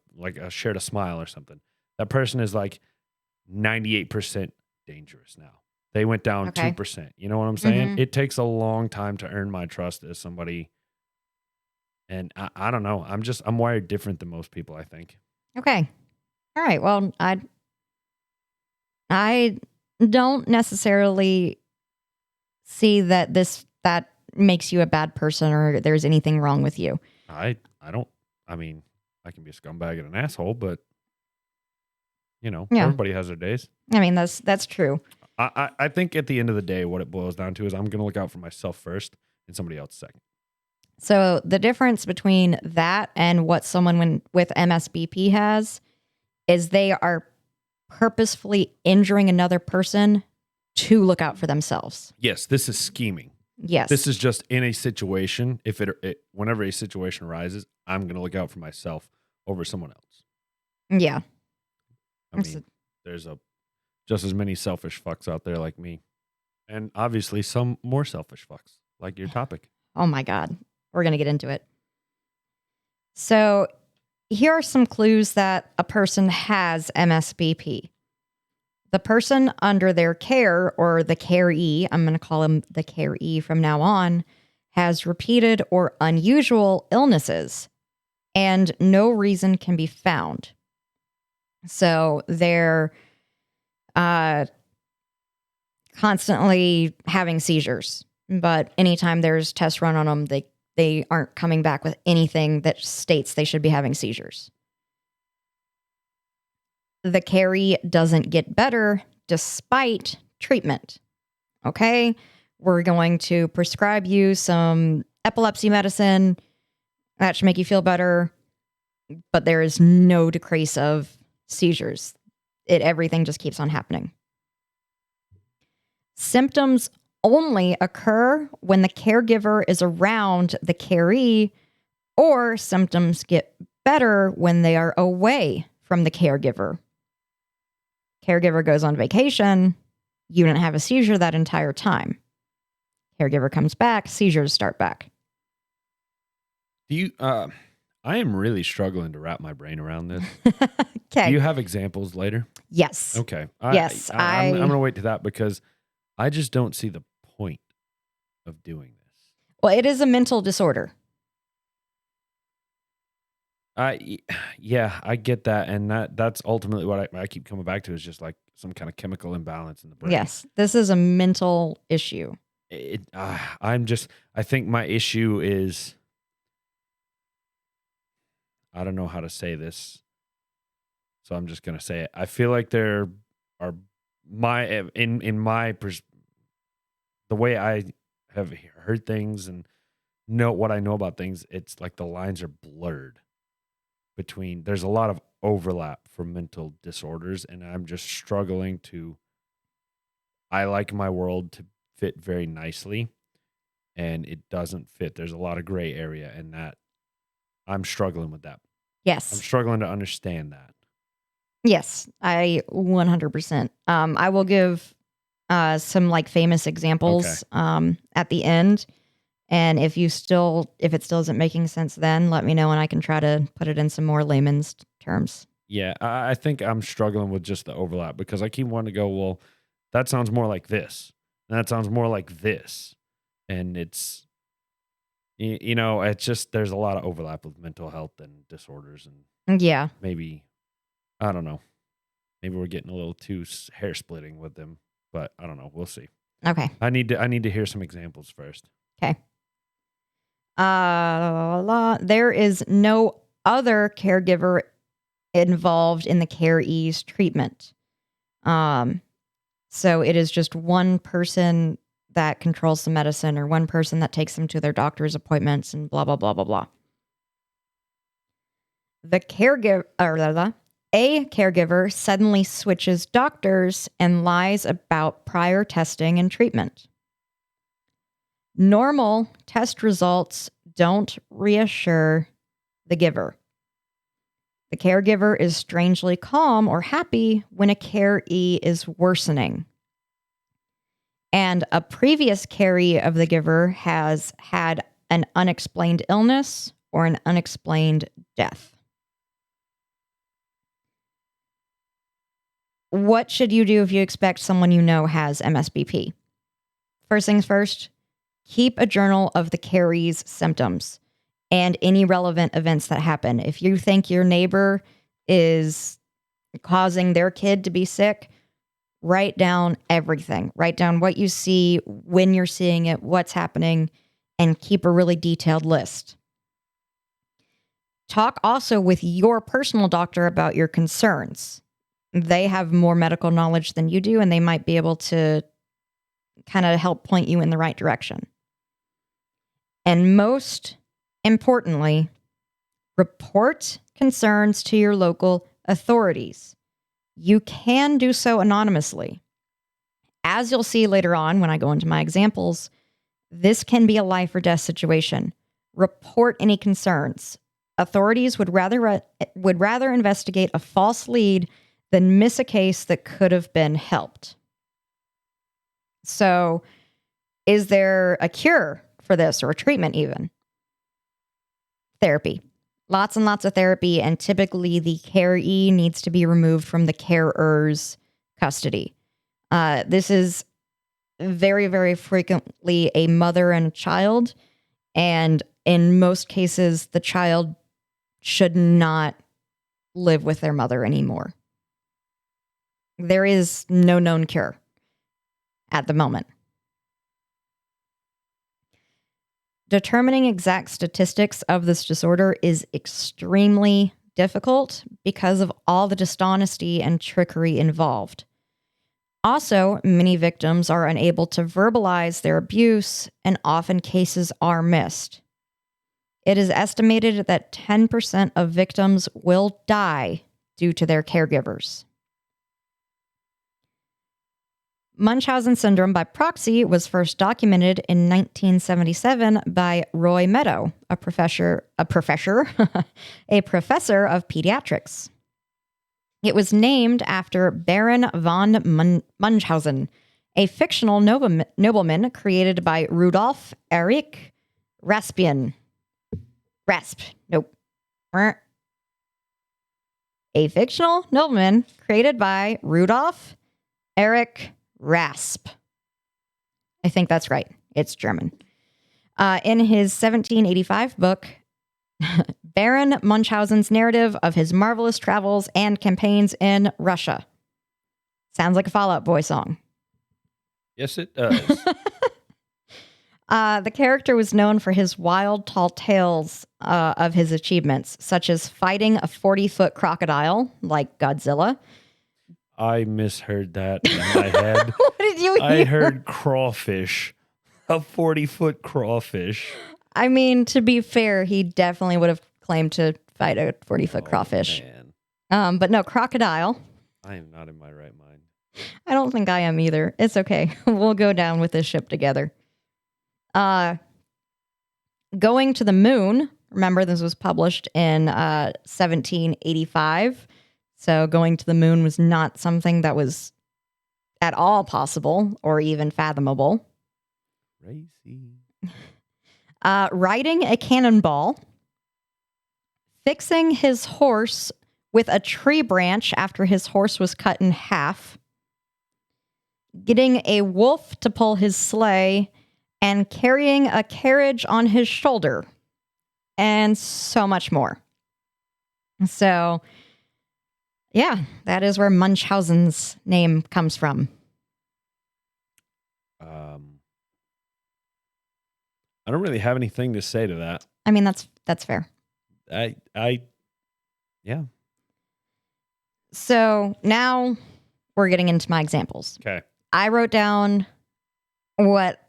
shared a smile or something. That person is 98% dangerous now. They went down 2%. You know what I'm saying? Mm-hmm. It takes a long time to earn my trust as somebody. And I don't know. I'm wired different than most people, I think. Okay. All right. Well, I don't necessarily see that that makes you a bad person or there's anything wrong with you. I don't. I mean, I can be a scumbag and an asshole, but everybody has their days. I mean, that's true. I think at the end of the day, what it boils down to is I'm going to look out for myself first and somebody else second. So the difference between that and what someone with MSBP has is they are purposefully injuring another person to look out for themselves. Yes, this is scheming. Yes. This is just in a situation. If whenever a situation arises, I'm going to look out for myself over someone else. Yeah. I mean, there's just as many selfish fucks out there like me. And obviously some more selfish fucks, like your topic. Oh my God. We're going to get into it. So here are some clues that a person has MSBP. The person under their care, or the caree, I'm going to call him the caree from now on, has repeated or unusual illnesses, and no reason can be found. So they're constantly having seizures, but anytime there's tests run on them, they aren't coming back with anything that states they should be having seizures. The caree doesn't get better despite treatment. Okay? We're going to prescribe you some epilepsy medicine. That should make you feel better. But there is no decrease of seizures. Everything just keeps on happening. Symptoms only occur when the caregiver is around the caree, or symptoms get better when they are away from the caregiver. Caregiver goes on vacation, you didn't have a seizure that entire time. Caregiver comes back, seizures start back. I am really struggling to wrap my brain around this. Okay. Do you have examples later? Yes. Okay. Yes. I'm going to wait to that because I just don't see the point of doing this. Well, it is a mental disorder. Yeah, I get that. And that's ultimately what I keep coming back to, is just like some kind of chemical imbalance in the brain. Yes. This is a mental issue. I think my issue is, I don't know how to say this, so I'm just going to say it. I feel like there are the way I have heard things and know what I know about things, it's like the lines are blurred between, there's a lot of overlap for mental disorders, and I'm just struggling I like my world to fit very nicely, and it doesn't fit. There's a lot of gray area, and that I'm struggling with that. Yes. I'm struggling to understand that. Yes, I 100%. I will give some like famous examples at the end. And if it still isn't making sense, then let me know and I can try to put it in some more layman's terms. Yeah, I think I'm struggling with just the overlap because I keep wanting to go, well, that sounds more like this. And that sounds more like this. And it's, it's just, there's a lot of overlap with mental health and disorders. And yeah, maybe, I don't know. Maybe we're getting a little too hair splitting with them, but I don't know. We'll see. Okay. I need to hear some examples first. Okay. There is no other caregiver involved in the caree's treatment. So it is just one person that controls the medicine or one person that takes them to their doctor's appointments and blah, blah, blah, blah, blah. A caregiver suddenly switches doctors and lies about prior testing and treatment. Normal test results don't reassure the giver. The caregiver is strangely calm or happy when a caree is worsening. And a previous caree of the giver has had an unexplained illness or an unexplained death. What should you do if you expect someone you know has MSBP? First things first, keep a journal of the caree's symptoms and any relevant events that happen. If you think your neighbor is causing their kid to be sick, write down everything. Write down what you see, when you're seeing it, what's happening, and keep a really detailed list. Talk also with your personal doctor about your concerns. They have more medical knowledge than you do, and they might be able to kind of help point you in the right direction. And most importantly, report concerns to your local authorities. You can do so anonymously. As you'll see later on when I go into my examples, this can be a life or death situation. Report any concerns. Authorities would rather investigate a false lead than miss a case that could have been helped. So, is there a cure for this or a treatment even? Therapy. Lots and lots of therapy, and typically the caree needs to be removed from the carer's custody. This is very, very frequently a mother and a child, and in most cases, the child should not live with their mother anymore. There is no known cure at the moment. Determining exact statistics of this disorder is extremely difficult because of all the dishonesty and trickery involved. Also, many victims are unable to verbalize their abuse, and often cases are missed. It is estimated that 10% of victims will die due to their caregivers. Munchausen syndrome by proxy was first documented in 1977 by Roy Meadow, a professor of pediatrics. It was named after Baron von Munchausen, a fictional nobleman created by Rudolf Erich Raspian. A fictional nobleman created by Rudolf Erich Rasp. I think that's right. It's German. In his 1785 book, Baron Munchausen's narrative of his marvelous travels and campaigns in Russia. Sounds like a Fall Out Boy song. Yes, it does. The character was known for his wild, tall tales of his achievements, such as fighting a 40-foot crocodile like Godzilla. I misheard that in my head. What did you hear? I heard crawfish, a 40-foot crawfish. I mean, to be fair, he definitely would have claimed to fight a 40-foot crawfish. Man. But no, crocodile. I am not in my right mind. I don't think I am either. It's okay. We'll go down with this ship together. Going to the moon. Remember, this was published in 1785. So going to the moon was not something that was at all possible or even fathomable. Crazy. Riding a cannonball. Fixing his horse with a tree branch after his horse was cut in half. Getting a wolf to pull his sleigh. And carrying a carriage on his shoulder. And so much more. So, yeah, that is where Munchausen's name comes from. I don't really have anything to say to that. I mean, that's fair. Yeah. So now we're getting into my examples. Okay. I wrote down what,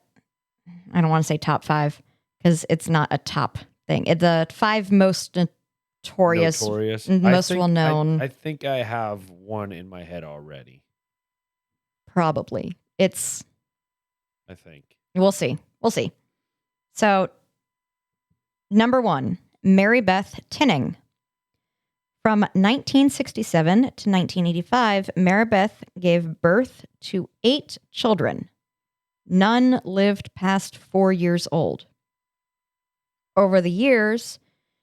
I don't want to say top 5 because it's not a top thing. The 5 most notorious. Most well-known. I think I have one in my head already. Probably. I think. We'll see. So, number 1, Mary Beth Tinning. From 1967 to 1985, Mary Beth gave birth to 8 children. None lived past 4 years old. Over the years,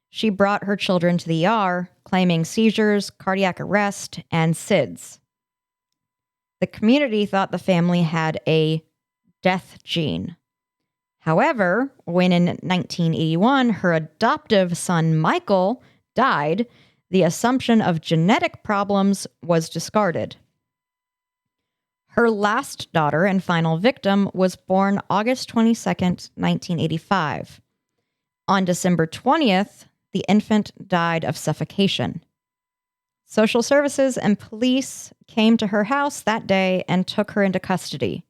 she brought her children to the ER, claiming seizures, cardiac arrest, and SIDS. The community thought the family had a death gene. However, when in 1981 her adoptive son Michael died, the assumption of genetic problems was discarded. Her last daughter and final victim was born August 22nd, 1985. On December 20th, the infant died of suffocation. Social services and police came to her house that day and took her into custody.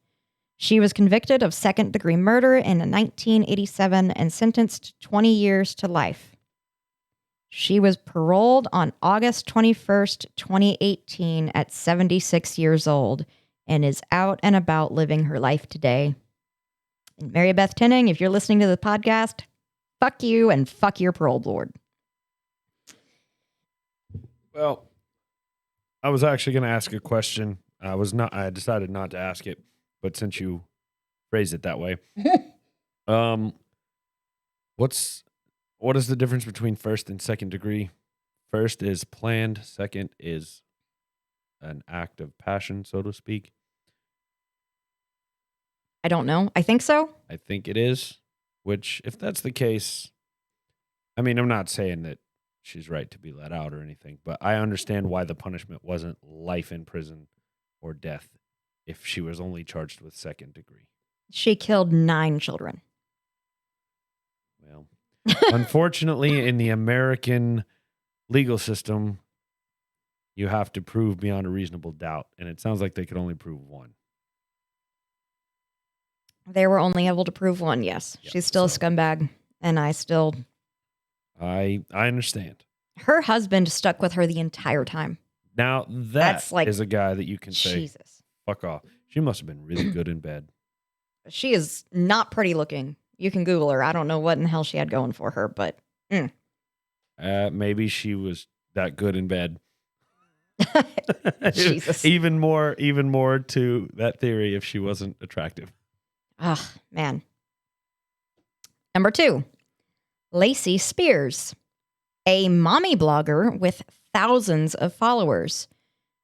She was convicted of second-degree murder in 1987 and sentenced to 20 years to life. She was paroled on August 21st, 2018 at 76 years old and is out and about living her life today. And Mary Beth Tinning, if you're listening to the podcast, fuck you and fuck your parole board. Well, I was actually going to ask a question. I decided not to ask it, but since you phrased it that way, what is the difference between first and second degree? First is planned. Second is an act of passion, so to speak. I don't know. I think so. I think it is, which if that's the case, I mean, I'm not saying that she's right to be let out or anything, but I understand why the punishment wasn't life in prison or death if she was only charged with second degree. She killed 9 children. Well, unfortunately, in the American legal system, you have to prove beyond a reasonable doubt. And it sounds like they could only prove one. They were only able to prove one, yes. Yep, She's still a scumbag, and I understand. Her husband stuck with her the entire time. Now, That's like, is a guy that you can say, Jesus. fuck off. She must have been really good in bed. She is not pretty looking. You can Google her. I don't know what in the hell she had going for her, but... Maybe she was that good in bed. Jesus. Even more to that theory if she wasn't attractive. Oh, man. Number 2, Lacey Spears, a mommy blogger with thousands of followers.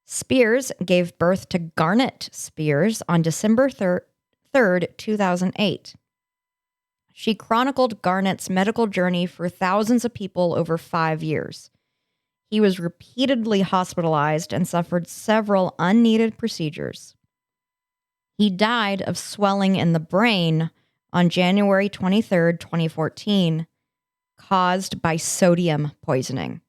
Spears gave birth to Garnet Spears on December 3rd, 2008. She chronicled Garnet's medical journey for thousands of people over 5 years. He was repeatedly hospitalized and suffered several unneeded procedures. He died of swelling in the brain on January 23rd, 2014, caused by sodium poisoning.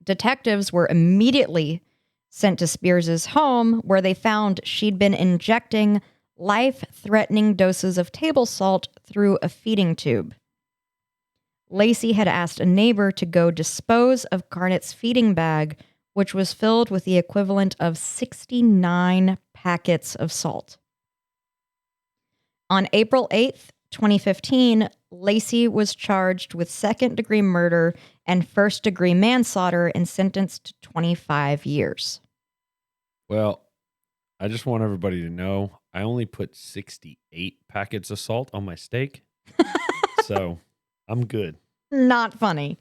Detectives were immediately sent to Spears' home, where they found she'd been injecting life-threatening doses of table salt through a feeding tube. Lacey had asked a neighbor to go dispose of Garnet's feeding bag, which was filled with the equivalent of 69 packets of salt. On April 8th, 2015, Lacey was charged with second-degree murder and first-degree manslaughter and sentenced to 25 years. Well, I just want everybody to know I only put 68 packets of salt on my steak. So I'm good. Not funny.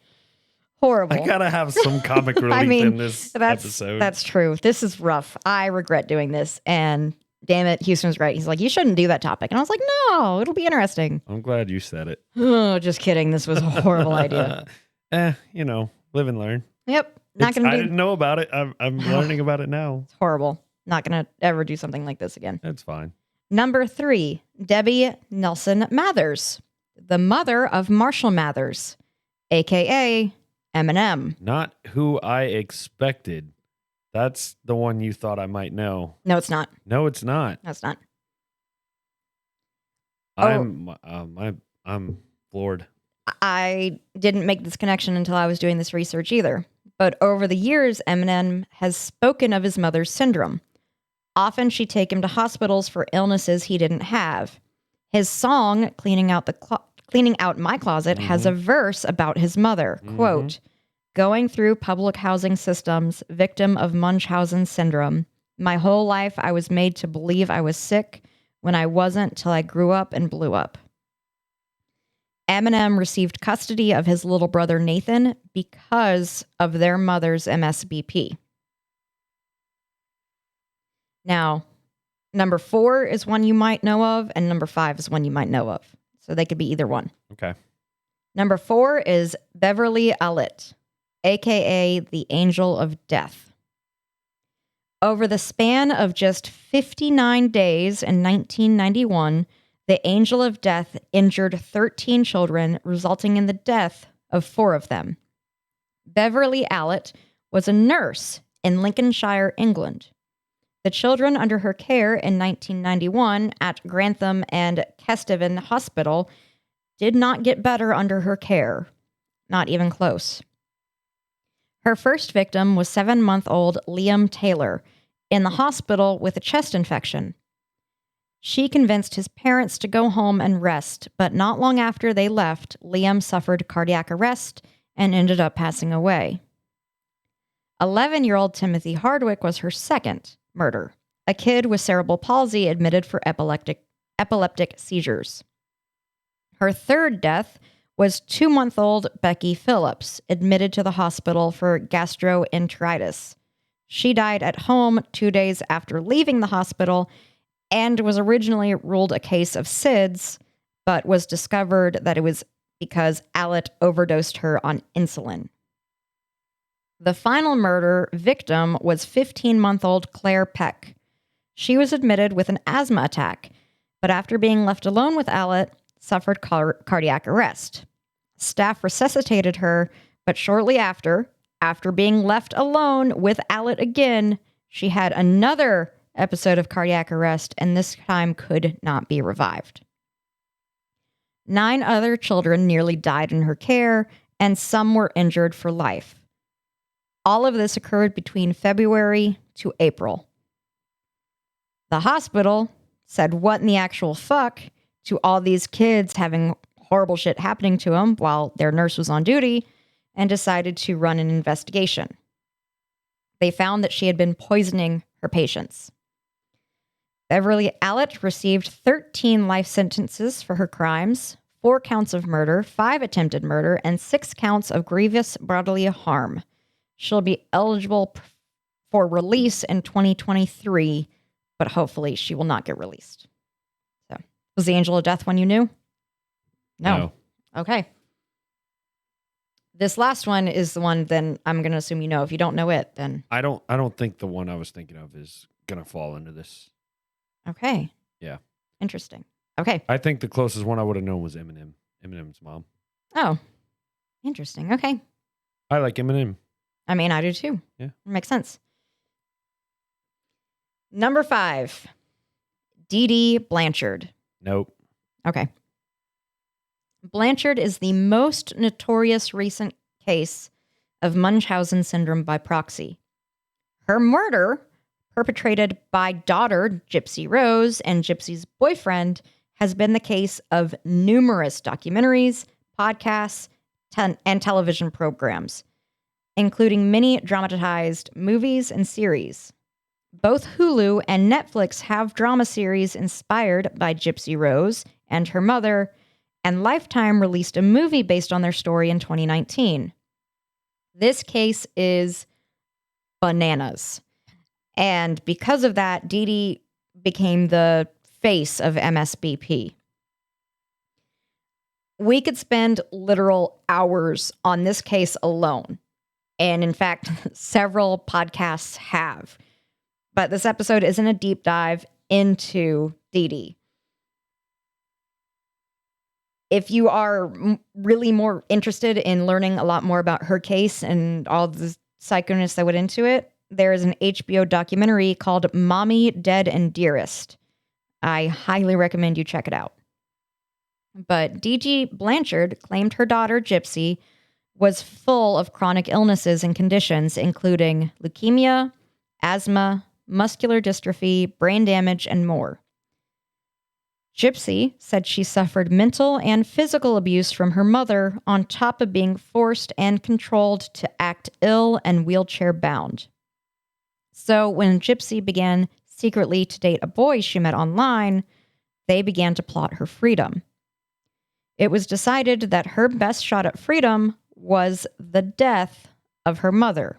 Horrible. I gotta have some comic relief in this episode. That's true. This is rough. I regret doing this. And damn it, Houston's right. He's like, you shouldn't do that topic. And I was like, no, it'll be interesting. I'm glad you said it. Oh, just kidding. This was a horrible idea. Live and learn. Yep. I didn't know about it. I'm learning about it now. It's horrible. Not going to ever do something like this again. That's fine. Number 3, Debbie Nelson Mathers, the mother of Marshall Mathers, a.k.a. Eminem. Not who I expected. That's the one you thought I might know. No, it's not. No, it's not. No, it's not. I'm floored. I didn't make this connection until I was doing this research either. But over the years, Eminem has spoken of his mother's syndrome. Often she'd take him to hospitals for illnesses he didn't have. His song, Cleaning Out My Closet, has a verse about his mother. Quote, going through public housing systems, victim of Munchausen Syndrome. My whole life, I was made to believe I was sick when I wasn't till I grew up and blew up. Eminem received custody of his little brother Nathan because of their mother's MSBP. Now, number 4 is one you might know of, and number 5 is one you might know of. So they could be either one. Okay. Number 4 is Beverly Allitt, a.k.a. the Angel of Death. Over the span of just 59 days in 1991, the Angel of Death injured 13 children, resulting in the death of 4 of them. Beverly Allitt was a nurse in Lincolnshire, England. The children under her care in 1991 at Grantham and Kesteven Hospital did not get better under her care. Not even close. Her first victim was 7-month-old Liam Taylor in the hospital with a chest infection. She convinced his parents to go home and rest, but not long after they left, Liam suffered cardiac arrest and ended up passing away. 11-year-old Timothy Hardwick was her second murder, a kid with cerebral palsy admitted for epileptic seizures. Her third death was 2-month-old Becky Phillips, admitted to the hospital for gastroenteritis. She died at home 2 days after leaving the hospital and was originally ruled a case of SIDS, but was discovered that it was because Allitt overdosed her on insulin. The final murder victim was 15-month-old Claire Peck. She was admitted with an asthma attack, but after being left alone with Allitt, suffered cardiac arrest. Staff resuscitated her, but shortly after, After being left alone with Allet again, she had another episode of cardiac arrest and this time could not be revived. 9 other children nearly died in her care, and some were injured for life. All of this occurred between February to April. The hospital said, "What in the actual fuck?" to all these kids having horrible shit happening to them while their nurse was on duty, and decided to run an investigation. They found that she had been poisoning her patients. Beverly Allet received 13 life sentences for her crimes, 4 counts of murder, 5 attempted murder, and 6 counts of grievous bodily harm. She'll be eligible for release in 2023, but hopefully she will not get released. So, was the angel of death one you knew? No. Okay. This last one is the one then I'm going to assume you know. If you don't know it, then I don't think the one I was thinking of is going to fall into this. okay. Yeah. Interesting. Okay. I think the closest one I would have known was Eminem. Eminem's mom. Oh, interesting. Okay. I like Eminem. I mean, I do too. Yeah. Makes sense. Number 5, Dee Dee Blanchard. Nope. Okay. Blanchard is the most notorious recent case of Munchausen Syndrome by proxy. Her murder, perpetrated by daughter Gypsy Rose and Gypsy's boyfriend, has been the case of numerous documentaries, podcasts, and television programs, including many dramatized movies and series. Both Hulu and Netflix have drama series inspired by Gypsy Rose and her mother, and Lifetime released a movie based on their story in 2019. This case is bananas. And because of that, Dee Dee became the face of MSBP. We could spend literal hours on this case alone. And in fact, several podcasts have. But this episode isn't a deep dive into Dee Dee. If you are really more interested in learning a lot more about her case and all the psychoness that went into it, there is an HBO documentary called Mommy, Dead and Dearest. I highly recommend you check it out. But Dee Dee Blanchard claimed her daughter, Gypsy, was full of chronic illnesses and conditions, including leukemia, asthma, muscular dystrophy, brain damage, and more. Gypsy said she suffered mental and physical abuse from her mother on top of being forced and controlled to act ill and wheelchair-bound. So when Gypsy began secretly to date a boy she met online, they began to plot her freedom. It was decided that her best shot at freedom was the death of her mother.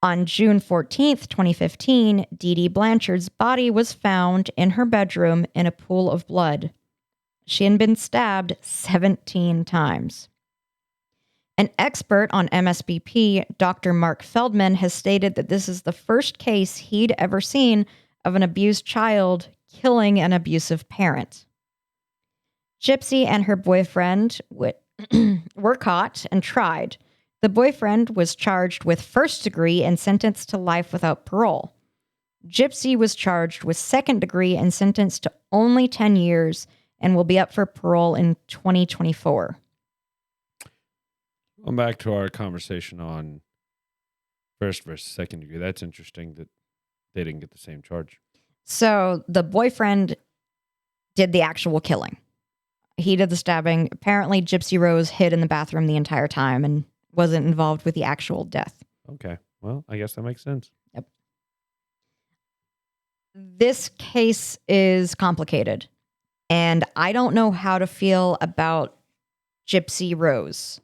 On June 14th, 2015, Dee Dee Blanchard's body was found in her bedroom in a pool of blood. She had been stabbed 17 times. An expert on MSBP, Dr. Mark Feldman, has stated that this is the first case he'd ever seen of an abused child killing an abusive parent. Gypsy and her boyfriend were caught and tried. The boyfriend was charged with first degree and sentenced to life without parole. Gypsy was charged with second degree and sentenced to only 10 years and will be up for parole in 2024. Going back to our conversation on first versus second degree, that's interesting that they didn't get the same charge. So the boyfriend did the actual killing. He did the stabbing. Apparently, Gypsy Rose hid in the bathroom the entire time and wasn't involved with the actual death. Okay. Well, I guess that makes sense. Yep. This case is complicated, and I don't know how to feel about Gypsy Rose.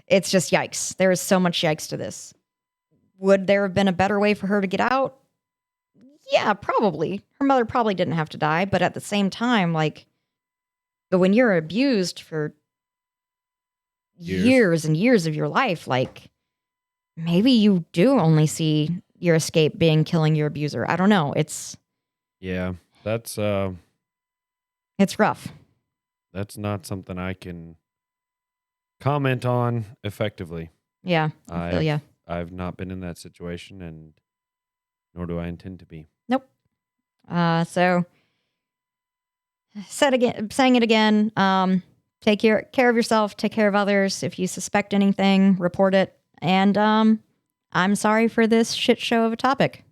It's just yikes. There is so much yikes to this. Would there have been a better way for her to get out? Yeah, probably. Her mother probably didn't have to die, but at the same time, but when you're abused for years and years of your life, maybe you do only see your escape being killing your abuser. I don't know. It's that's rough. That's not something I can comment on effectively. Yeah, I feel ya. I've not been in that situation, and nor do I intend to be. Nope. So saying it again. Take care of yourself. Take care of others. If you suspect anything, report it. And I'm sorry for this shit show of a topic.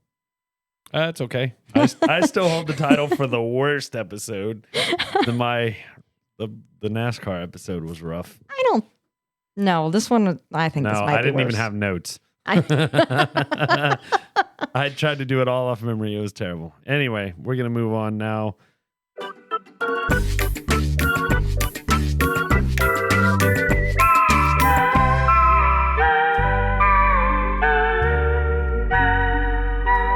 That's okay. I still hold the title for the worst episode. The NASCAR episode was rough. I don't. No, this one. I think this might be worse. I didn't even have notes. I tried to do it all off memory. It was terrible. Anyway, we're gonna move on now.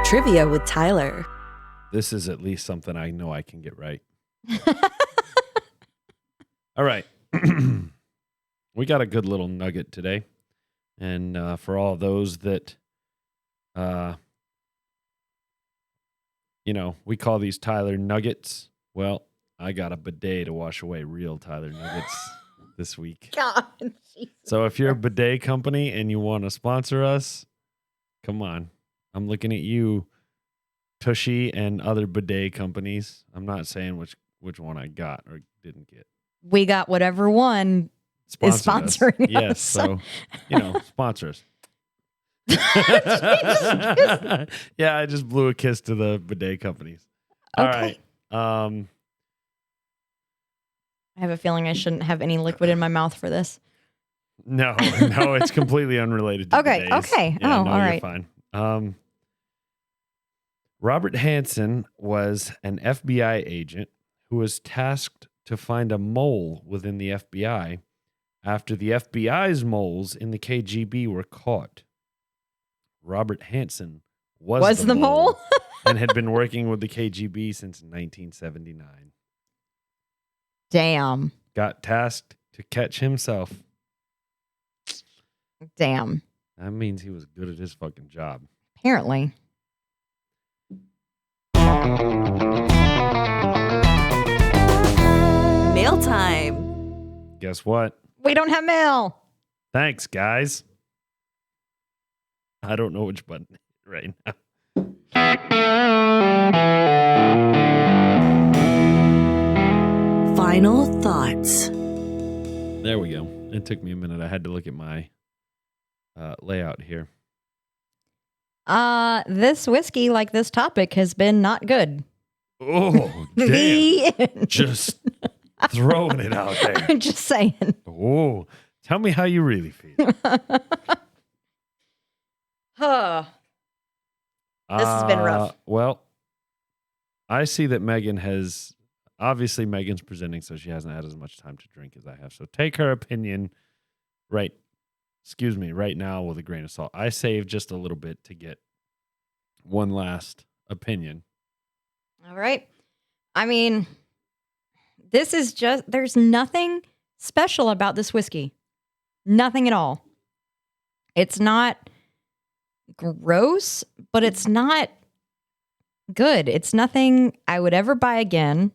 Trivia with Tyler. This is at least something I know I can get right. All right. We got a good little nugget today. And for all those that, we call these Tyler Nuggets. Well, I got a bidet to wash away real Tyler Nuggets this week. God, Jesus. So if you're a bidet company and you want to sponsor us, come on. I'm looking at you, Tushy and other bidet companies. I'm not saying which one I got or didn't get. We got whatever one is sponsoring us. Yes, so, sponsor us. Yeah, I just blew a kiss to the bidet companies. All right. I have a feeling I shouldn't have any liquid in my mouth for this. No, it's completely unrelated to bidets. Okay. Yeah, all right. You're fine. Robert Hansen was an FBI agent who was tasked to find a mole within the FBI after the FBI's moles in the KGB were caught. Robert Hansen was the mole and had been working with the KGB since 1979. Damn. Got tasked to catch himself. Damn. That means he was good at his fucking job. Apparently. Mail time. Guess what? We don't have mail. Thanks, guys. I don't know which button right now. Final thoughts. There we go. It took me a minute. I had to look at my layout here. This whiskey, like this topic, has been not good. Oh, damn. Just throwing it out there. I'm just saying. Oh, tell me how you really feel. Huh. This has been rough. Well, I see that Megan's presenting, so she hasn't had as much time to drink as I have. So take her opinion right now with a grain of salt. I saved just a little bit to get one last opinion. All right. I mean, there's nothing special about this whiskey. Nothing at all. It's not gross, but it's not good. It's nothing I would ever buy again.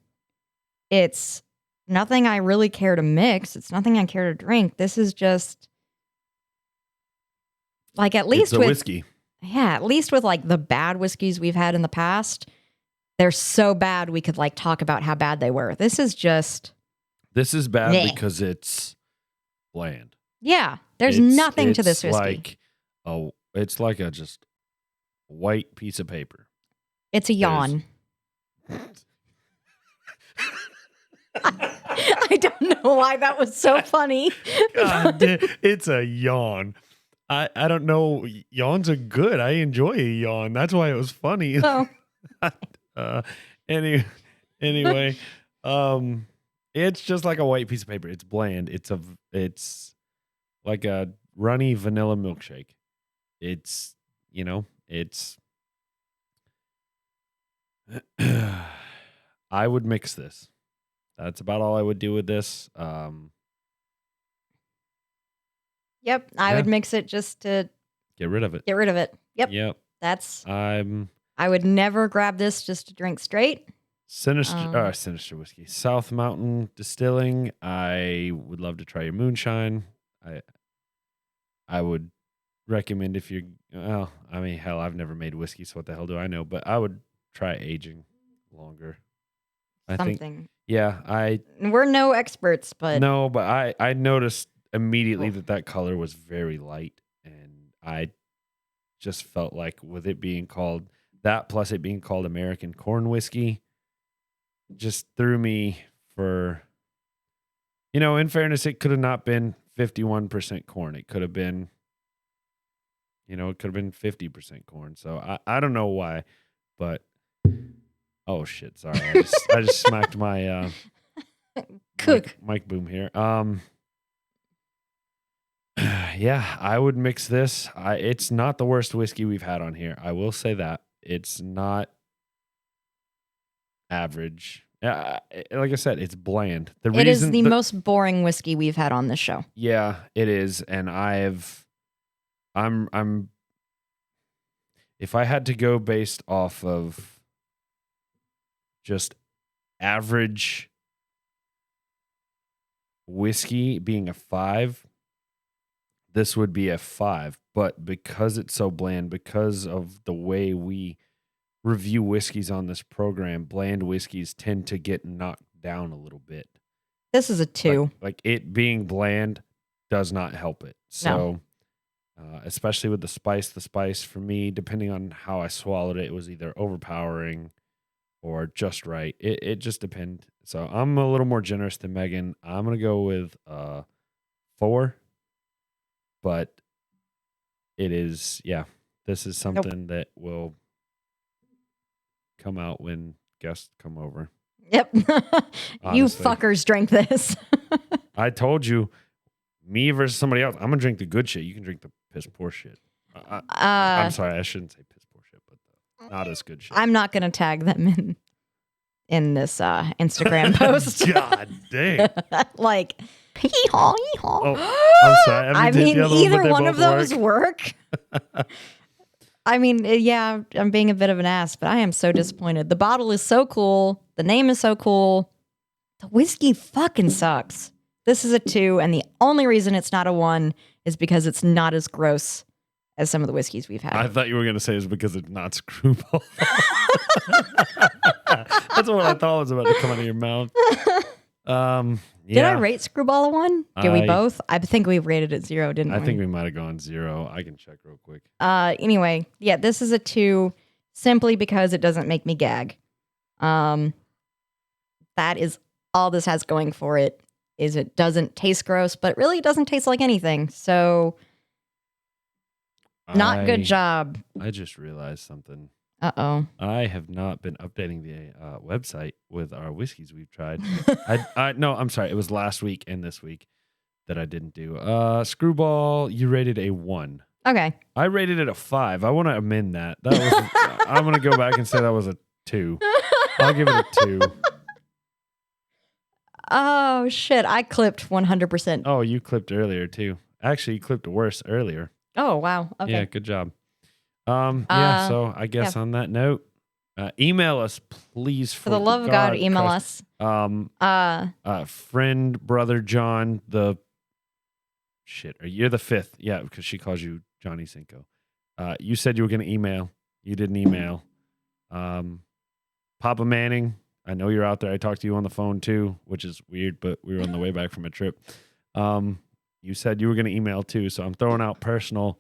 It's nothing I really care to mix. It's nothing I care to drink. This is just like, at least with whiskey. Yeah, at least with like the bad whiskeys we've had in the past, they're so bad we could like talk about how bad they were. This is bad meh. Because it's bland. Yeah, there's nothing to this whiskey. It's like a just white piece of paper. It's a yawn. I don't know why that was so funny. God, it's a yawn. I don't know. Yawns are good. I enjoy a yawn. That's why it was funny. Oh. Anyway, it's just like a white piece of paper. It's bland. It's like a runny vanilla milkshake. It's I would mix this. That's about all I would do with this. Yep, I would mix it just to get rid of it. Yep. I would never grab this just to drink straight. Sinister Whiskey. South Mountain Distilling. I would love to try your moonshine. I would recommend if you're, well, I mean, hell, I've never made whiskey, so what the hell do I know? But I would try aging longer. I think, Something. yeah, We're no experts, but no, but I noticed immediately that color was very light, and I just felt like with it being called that, plus it being called American Corn Whiskey, just threw me for, in fairness, it could have not been 51% corn. It could have been, it could have been 50% corn. So I don't know why, but oh shit, sorry. I just smacked my cook. mic boom here. Yeah, I would mix this. It's not the worst whiskey we've had on here. I will say that. It's not average. Like I said, it's bland. It is the most boring whiskey we've had on this show. Yeah, it is. And I'm if I had to go based off of just average whiskey being a 5, this would be a 5. But because it's so bland, because of the way we review whiskeys on this program, bland whiskeys tend to get knocked down a little bit. This is a 2. Like it being bland does not help it. So, especially with the spice for me, depending on how I swallowed it, was either overpowering or just right. It just depends. So I'm a little more generous than Megan. I'm going to go with 4. But it is, this is something that will come out when guests come over. Yep. You Honestly. fuckers drank this. I told you, me versus somebody else. I'm going to drink the good shit. You can drink the piss poor shit. I'm sorry. I shouldn't say piss poor shit, but not as good shit. I'm not going to tag them in this Instagram post. God dang. Like, hee-haw, hee-haw. Oh, I'm sorry. I mean, either one of those work. I mean, yeah, I'm being a bit of an ass, but I am so disappointed. The bottle is so cool. The name is so cool. The whiskey fucking sucks. This is a 2, and the only reason it's not a 1 is because it's not as gross as some of the whiskeys we've had. I thought you were going to say it's because it's not Screwball. That's what I thought was about to come out of your mouth. Did I rate Screwball a 1? Did we both? I think we rated it 0, didn't we? I think we might have gone 0. I can check real quick. Anyway, yeah, this is a 2 simply because it doesn't make me gag. That is all this has going for it, is it doesn't taste gross, but it really doesn't taste like anything. So not good job. I just realized something. Uh-oh. I have not been updating the website with our whiskeys we've tried. No, I'm sorry. It was last week and this week that I didn't do. Screwball, you rated a 1. Okay. I rated it a 5. I want to amend that. I'm going to go back and say that was a 2. I'll give it a 2. Oh, shit. I clipped 100%. Oh, you clipped earlier, too. Actually, you clipped worse earlier. Oh, wow. Okay. Yeah, good job. So I guess on that note, email us, please. For the love of God, email us. Friend, brother John, you're the 5th. Yeah, because she calls you Johnny Cinco. You said you were going to email. You didn't email. Papa Manning, I know you're out there. I talked to you on the phone too, which is weird, but we were on the way back from a trip. You said you were going to email too, so I'm throwing out personal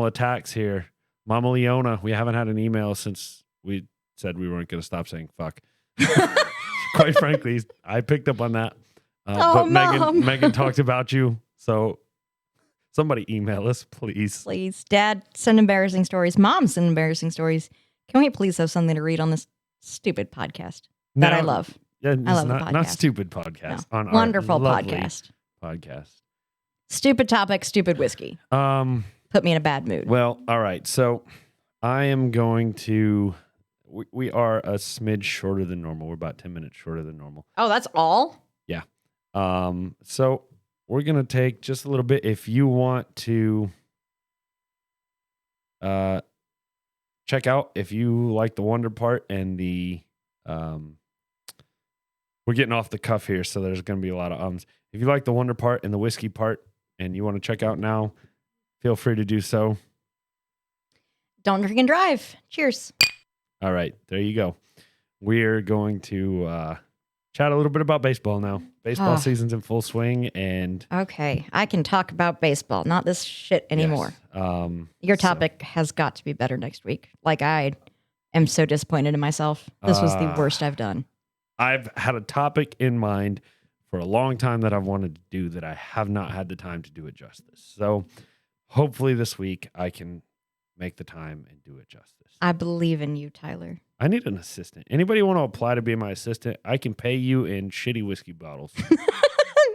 attacks here. Mama Leona, we haven't had an email since we said we weren't going to stop saying fuck. Quite frankly, I picked up on that. But Mom. Megan talked about you, so somebody email us, please. Please. Dad, send embarrassing stories. Mom, send embarrassing stories. Can we please have something to read on this stupid podcast that I love? Yeah, I love the podcast. Not stupid podcast. No. On Wonderful our podcast. Stupid topic, stupid whiskey. Put me in a bad mood. Well, all right. So I am going to. We are a smidge shorter than normal. We're about 10 minutes shorter than normal. Oh, that's all? Yeah. So we're gonna take just a little bit. If you want to, check out if you like the wonder part and the we're getting off the cuff here, so there's gonna be a lot of ums. if you like the wonder part and the whiskey part and you want to check out now, feel free to do so. Don't drink and drive. Cheers. All right, there you go. We're going to chat a little bit about baseball now. Baseball season's in full swing, and okay, I can talk about baseball, not this shit anymore. Yes. Your topic has got to be better next week. Like, I am so disappointed in myself. This was the worst I've done. I've had a topic in mind for a long time that I've wanted to do that I have not had the time to do it justice. So hopefully this week I can make the time and do it justice. I believe in you, Tyler. I need an assistant. Anybody want to apply to be my assistant? I can pay you in shitty whiskey bottles.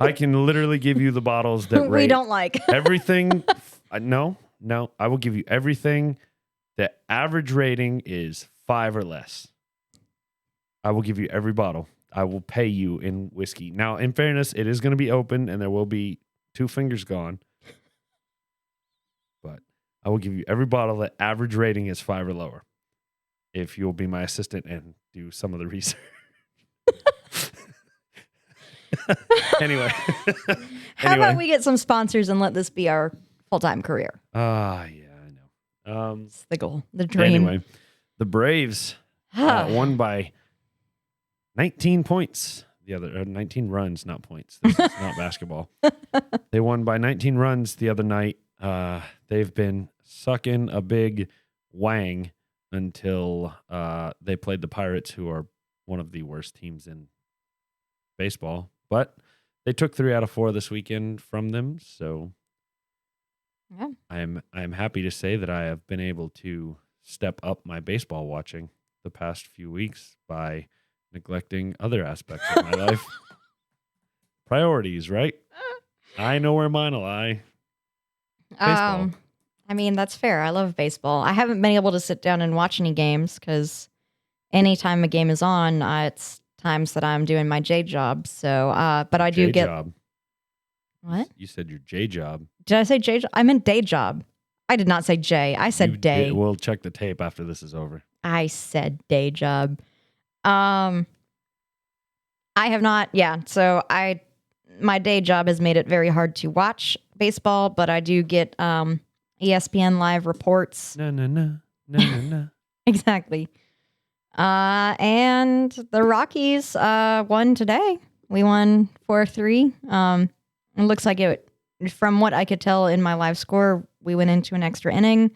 I can literally give you the bottles that we don't like. everything. No, I will give you everything. The average rating is 5 or less. I will give you every bottle. I will pay you in whiskey. Now, in fairness, it is going to be open and there will be 2 fingers gone. But I will give you every bottle that average rating is 5 or lower. If you'll be my assistant and do some of the research. Anyway. How about we get some sponsors and let this be our full-time career? Yeah, I know. It's the goal, the dream. Anyway, the Braves won by 19 points. 19 runs, not points. This is not basketball. They won by 19 runs the other night. They've been sucking a big wang until they played the Pirates, who are one of the worst teams in baseball. But they took 3 out of 4 this weekend from them. So yeah. I'm happy to say that I have been able to step up my baseball watching the past few weeks by neglecting other aspects of my life. Priorities, right? I know where mine lie. Baseball. I mean, that's fair. I love baseball. I haven't been able to sit down and watch any games because anytime a game is on, it's times that I'm doing my J job. So, but I do get. Job. What? You said your J job. Did I say J job? I meant day job. I did not say J. I said day. We'll check the tape after this is over. I said day job. I have not. Yeah. So my day job has made it very hard to watch baseball, but I do get ESPN live reports. No. Exactly. And the Rockies won today. We won 4-3. It looks like it, from what I could tell in my live score, we went into an extra inning.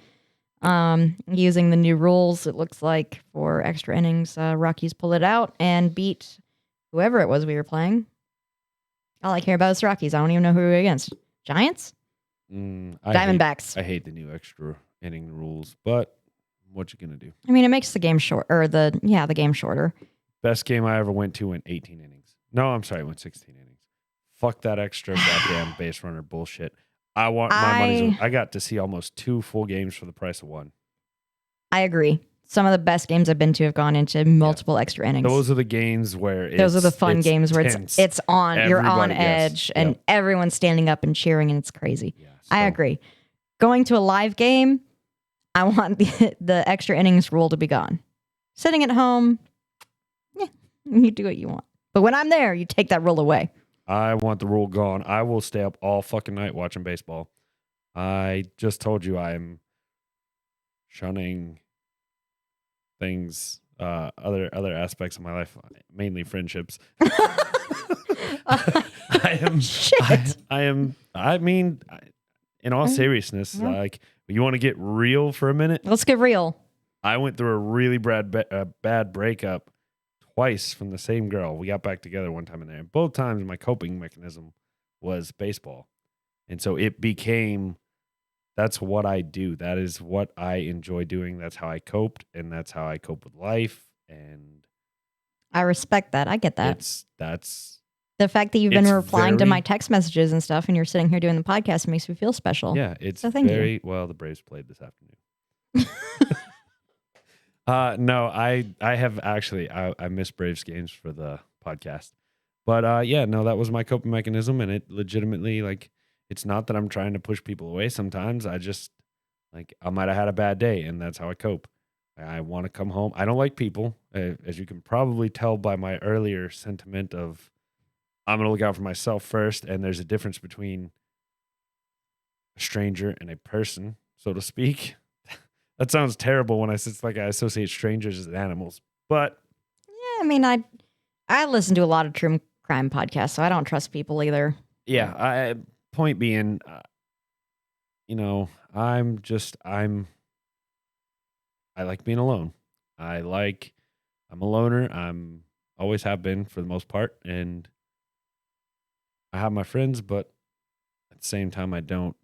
Using the new rules, it looks like for extra innings, Rockies pulled it out and beat whoever it was we were playing. All I care about is Rockies. I don't even know who we were against. Giants? Diamondbacks. I hate the new extra inning rules, but what you gonna do? I mean, it makes the game short, or the game shorter. Best game I ever went to went 18 innings. No, I'm sorry, it went 16 innings. Fuck that extra goddamn base runner bullshit. I want my money's worth. I got to see almost 2 full games for the price of 1. I agree. Some of the best games I've been to have gone into multiple extra innings. Those are the games where those are the fun games where tense. it's on. You're on edge, and yep. everyone's standing up and cheering, and it's crazy. Yeah, I agree. Going to a live game, I want the extra innings rule to be gone. Sitting at home, you do what you want. But when I'm there, you take that rule away. I want the rule gone. I will stay up all fucking night watching baseball. I just told you I'm shunning things, other aspects of my life, mainly friendships. I mean, in all seriousness, like, you want to get real for a minute? Let's get real. I went through a really bad breakup twice from the same girl. We got back together one time in there. And both times my coping mechanism was baseball. And so it became, that's what I do. That is what I enjoy doing. That's how I coped, and that's how I cope with life. And I respect that. I get that. That's the fact that you've been replying to my text messages and stuff, and you're sitting here doing the podcast makes me feel special. Yeah, it's so thank you. Well, the Braves played this afternoon. No, I have actually, I miss Braves games for the podcast. But no, that was my coping mechanism, and it legitimately, like, it's not that I'm trying to push people away sometimes. I just, like, I might have had a bad day, and that's how I cope. I want to come home. I don't like people, as you can probably tell by my earlier sentiment of I'm going to look out for myself first. And there's a difference between a stranger and a person, so to speak. That sounds terrible when I associate strangers as animals. But Yeah, I mean, I listen to a lot of true crime podcasts, so I don't trust people either. yeah, point being, I like being alone. I'm a loner. I'm always have been for the most part. And I have my friends, but at the same time, I don't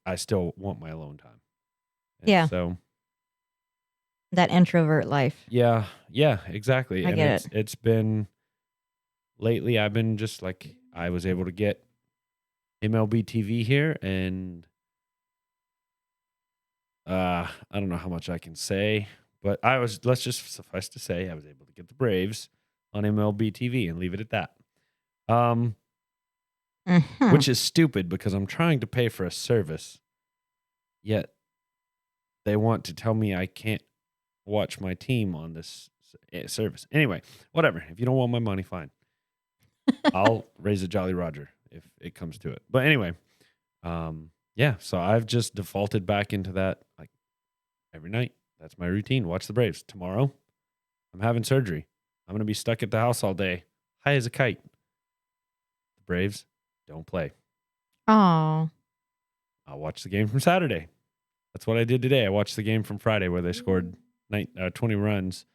I still want my alone time. And Yeah. So That introvert life. yeah, exactly. I And get it. It's been lately, I've been just I was able to get MLB TV here, and I don't know how much I can say, but let's just suffice to say, I was able to get the Braves on MLB TV and leave it at that. Which is stupid because I'm trying to pay for a service, yet they want to tell me I can't watch my team on this service. Anyway, whatever. If you don't want my money, fine. I'll raise a Jolly Roger if it comes to it. But anyway, yeah, so I've just defaulted back into that every night. That's my routine. Watch the Braves. Tomorrow, I'm having surgery. I'm going to be stuck at the house all day, high as a kite. The Braves don't play. Oh. I'll watch the game from Saturday. That's what I did today. I watched the game from Friday where they scored 20 runs.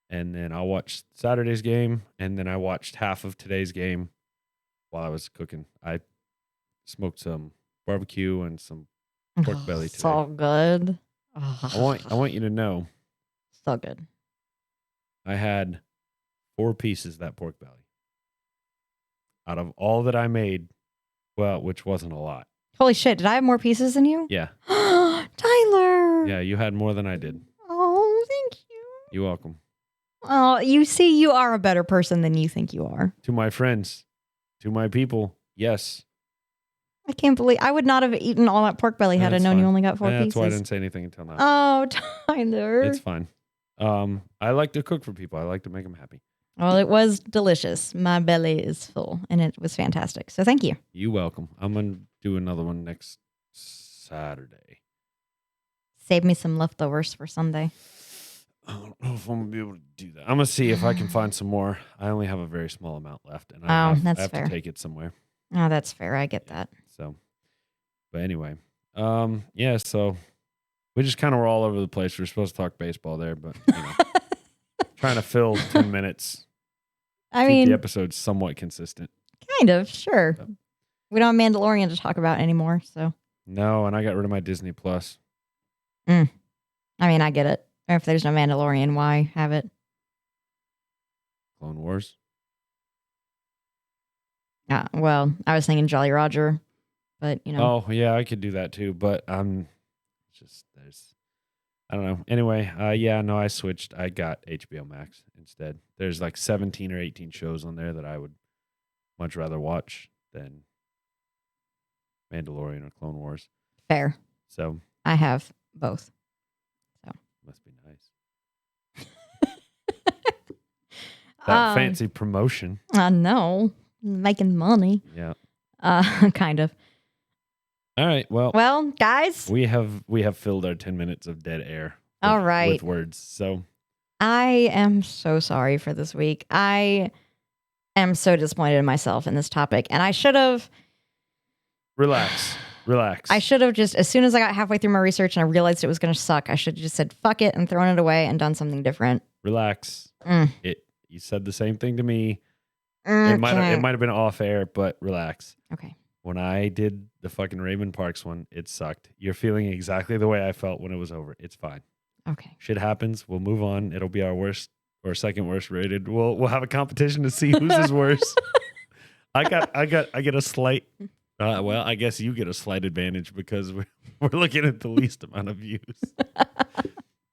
And then I'll watch Saturday's game. And then I watched half of today's game while I was cooking. I smoked some barbecue and some pork belly today. So good. I want you to know. So good. I had 4 pieces of that pork belly. Out of all that I made, which wasn't a lot. Holy shit, did I have more pieces than you? Yeah. Tyler. Yeah, you had more than I did. Oh, thank you. You're welcome. Oh, you see, you are a better person than you think you are. To my friends, to my people, yes. I can't believe I would not have eaten all that pork belly had I known you only got 4 pieces. That's why I didn't say anything until now. Oh, Tyler. It's fine. I like to cook for people. I like to make them happy. Well, it was delicious. My belly is full, and it was fantastic. So thank you. You're welcome. I'm going to do another one next Saturday. Save me some leftovers for Sunday. I don't know if I'm going to be able to do that. I'm going to see if I can find some more. I only have a very small amount left, and I have fair. to take it somewhere. Oh, that's fair. I get that. So, but anyway, yeah, so we just kind of were all over the place. We were supposed to talk baseball there, but trying to fill 10 minutes. Keep the episode's somewhat consistent. Kind of, sure. Yep. We don't have Mandalorian to talk about anymore, so. No, and I got rid of my Disney Plus. I mean, I get it. Or if there's no Mandalorian, why have it? Clone Wars. Well, I was thinking Jolly Roger, but Oh yeah, I could do that too, but I don't know. Anyway, I switched. I got HBO Max instead. There's 17 or 18 shows on there that I would much rather watch than Mandalorian or Clone Wars. Fair. So I have both. So must be nice. That fancy promotion. I know. Making money. Yeah. Kind of. All right. Well, guys, we have filled our 10 minutes of dead air. All right. With words. So I am so sorry for this week. I am so disappointed in myself in this topic, and I should have relax. I should have just, as soon as I got halfway through my research and I realized it was going to suck, I should have just said fuck it and thrown it away and done something different. Relax. You said the same thing to me. Okay. It might have been off air, but relax. Okay. When I did the fucking Raymond Parks one, it sucked. You're feeling exactly the way I felt when it was over. It's fine. Okay. Shit happens. We'll move on. It'll be our worst or second worst rated. We'll have a competition to see whose is worse. I get a slight. Well, I guess you get a slight advantage because we're looking at the least amount of views.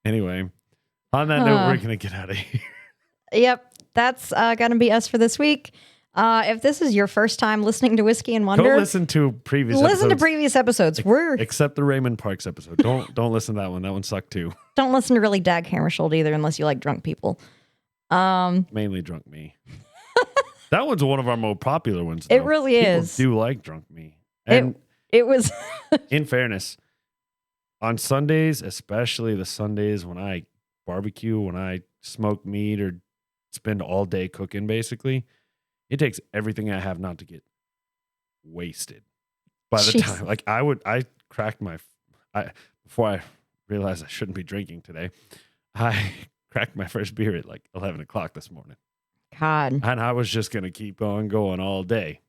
Anyway, on that note, we're gonna get out of here. Yep. That's going to be us for this week. If this is your first time listening to Whiskey and Wonder, Go listen to previous episodes. Except the Raymond Parks episode. Don't listen to that one. That one sucked too. Don't listen to really Dag Hammarskjöld either unless you like drunk people. Mainly drunk me. That one's one of our more popular ones. It though. really People is. do like drunk me. And It was. in fairness, on Sundays, especially the Sundays when I barbecue, when I smoke meat or spend all day cooking, basically, it takes everything I have not to get wasted. By the Jeez. time, like I cracked before I realized I shouldn't be drinking today, I cracked my first beer at like 11 o'clock this morning. God. And I was just going to keep on going all day.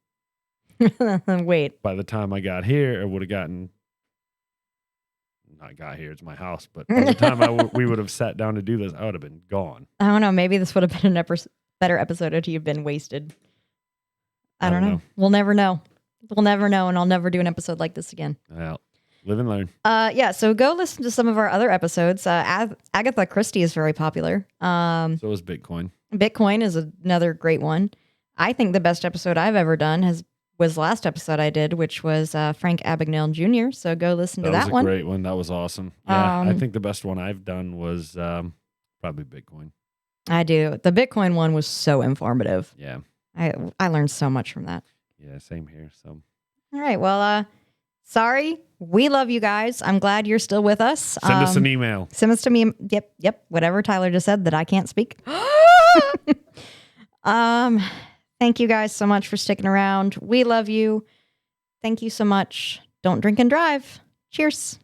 Wait. By the time I got here, I would have not got here, it's my house, but by the time we would have sat down to do this, I would have been gone. I don't know. Maybe this would have been a better episode if you'd been wasted. I don't know. We'll never know. We'll never know, and I'll never do an episode like this again. Well, live and learn. Yeah, so go listen to some of our other episodes. Agatha Christie is very popular. So is Bitcoin. Bitcoin is another great one. I think the best episode I've ever done was the last episode I did, which was Frank Abagnale Jr. So go listen to that one. That was a great one. That was awesome. Yeah, I think the best one I've done was probably Bitcoin. I do. The Bitcoin one was so informative. Yeah. I learned so much from that. Yeah, same here. So. All right. Well, sorry. We love you guys. I'm glad you're still with us. Send us an email. Send us to me. Yep. Whatever Tyler just said that I can't speak. Thank you guys so much for sticking around. We love you. Thank you so much. Don't drink and drive. Cheers.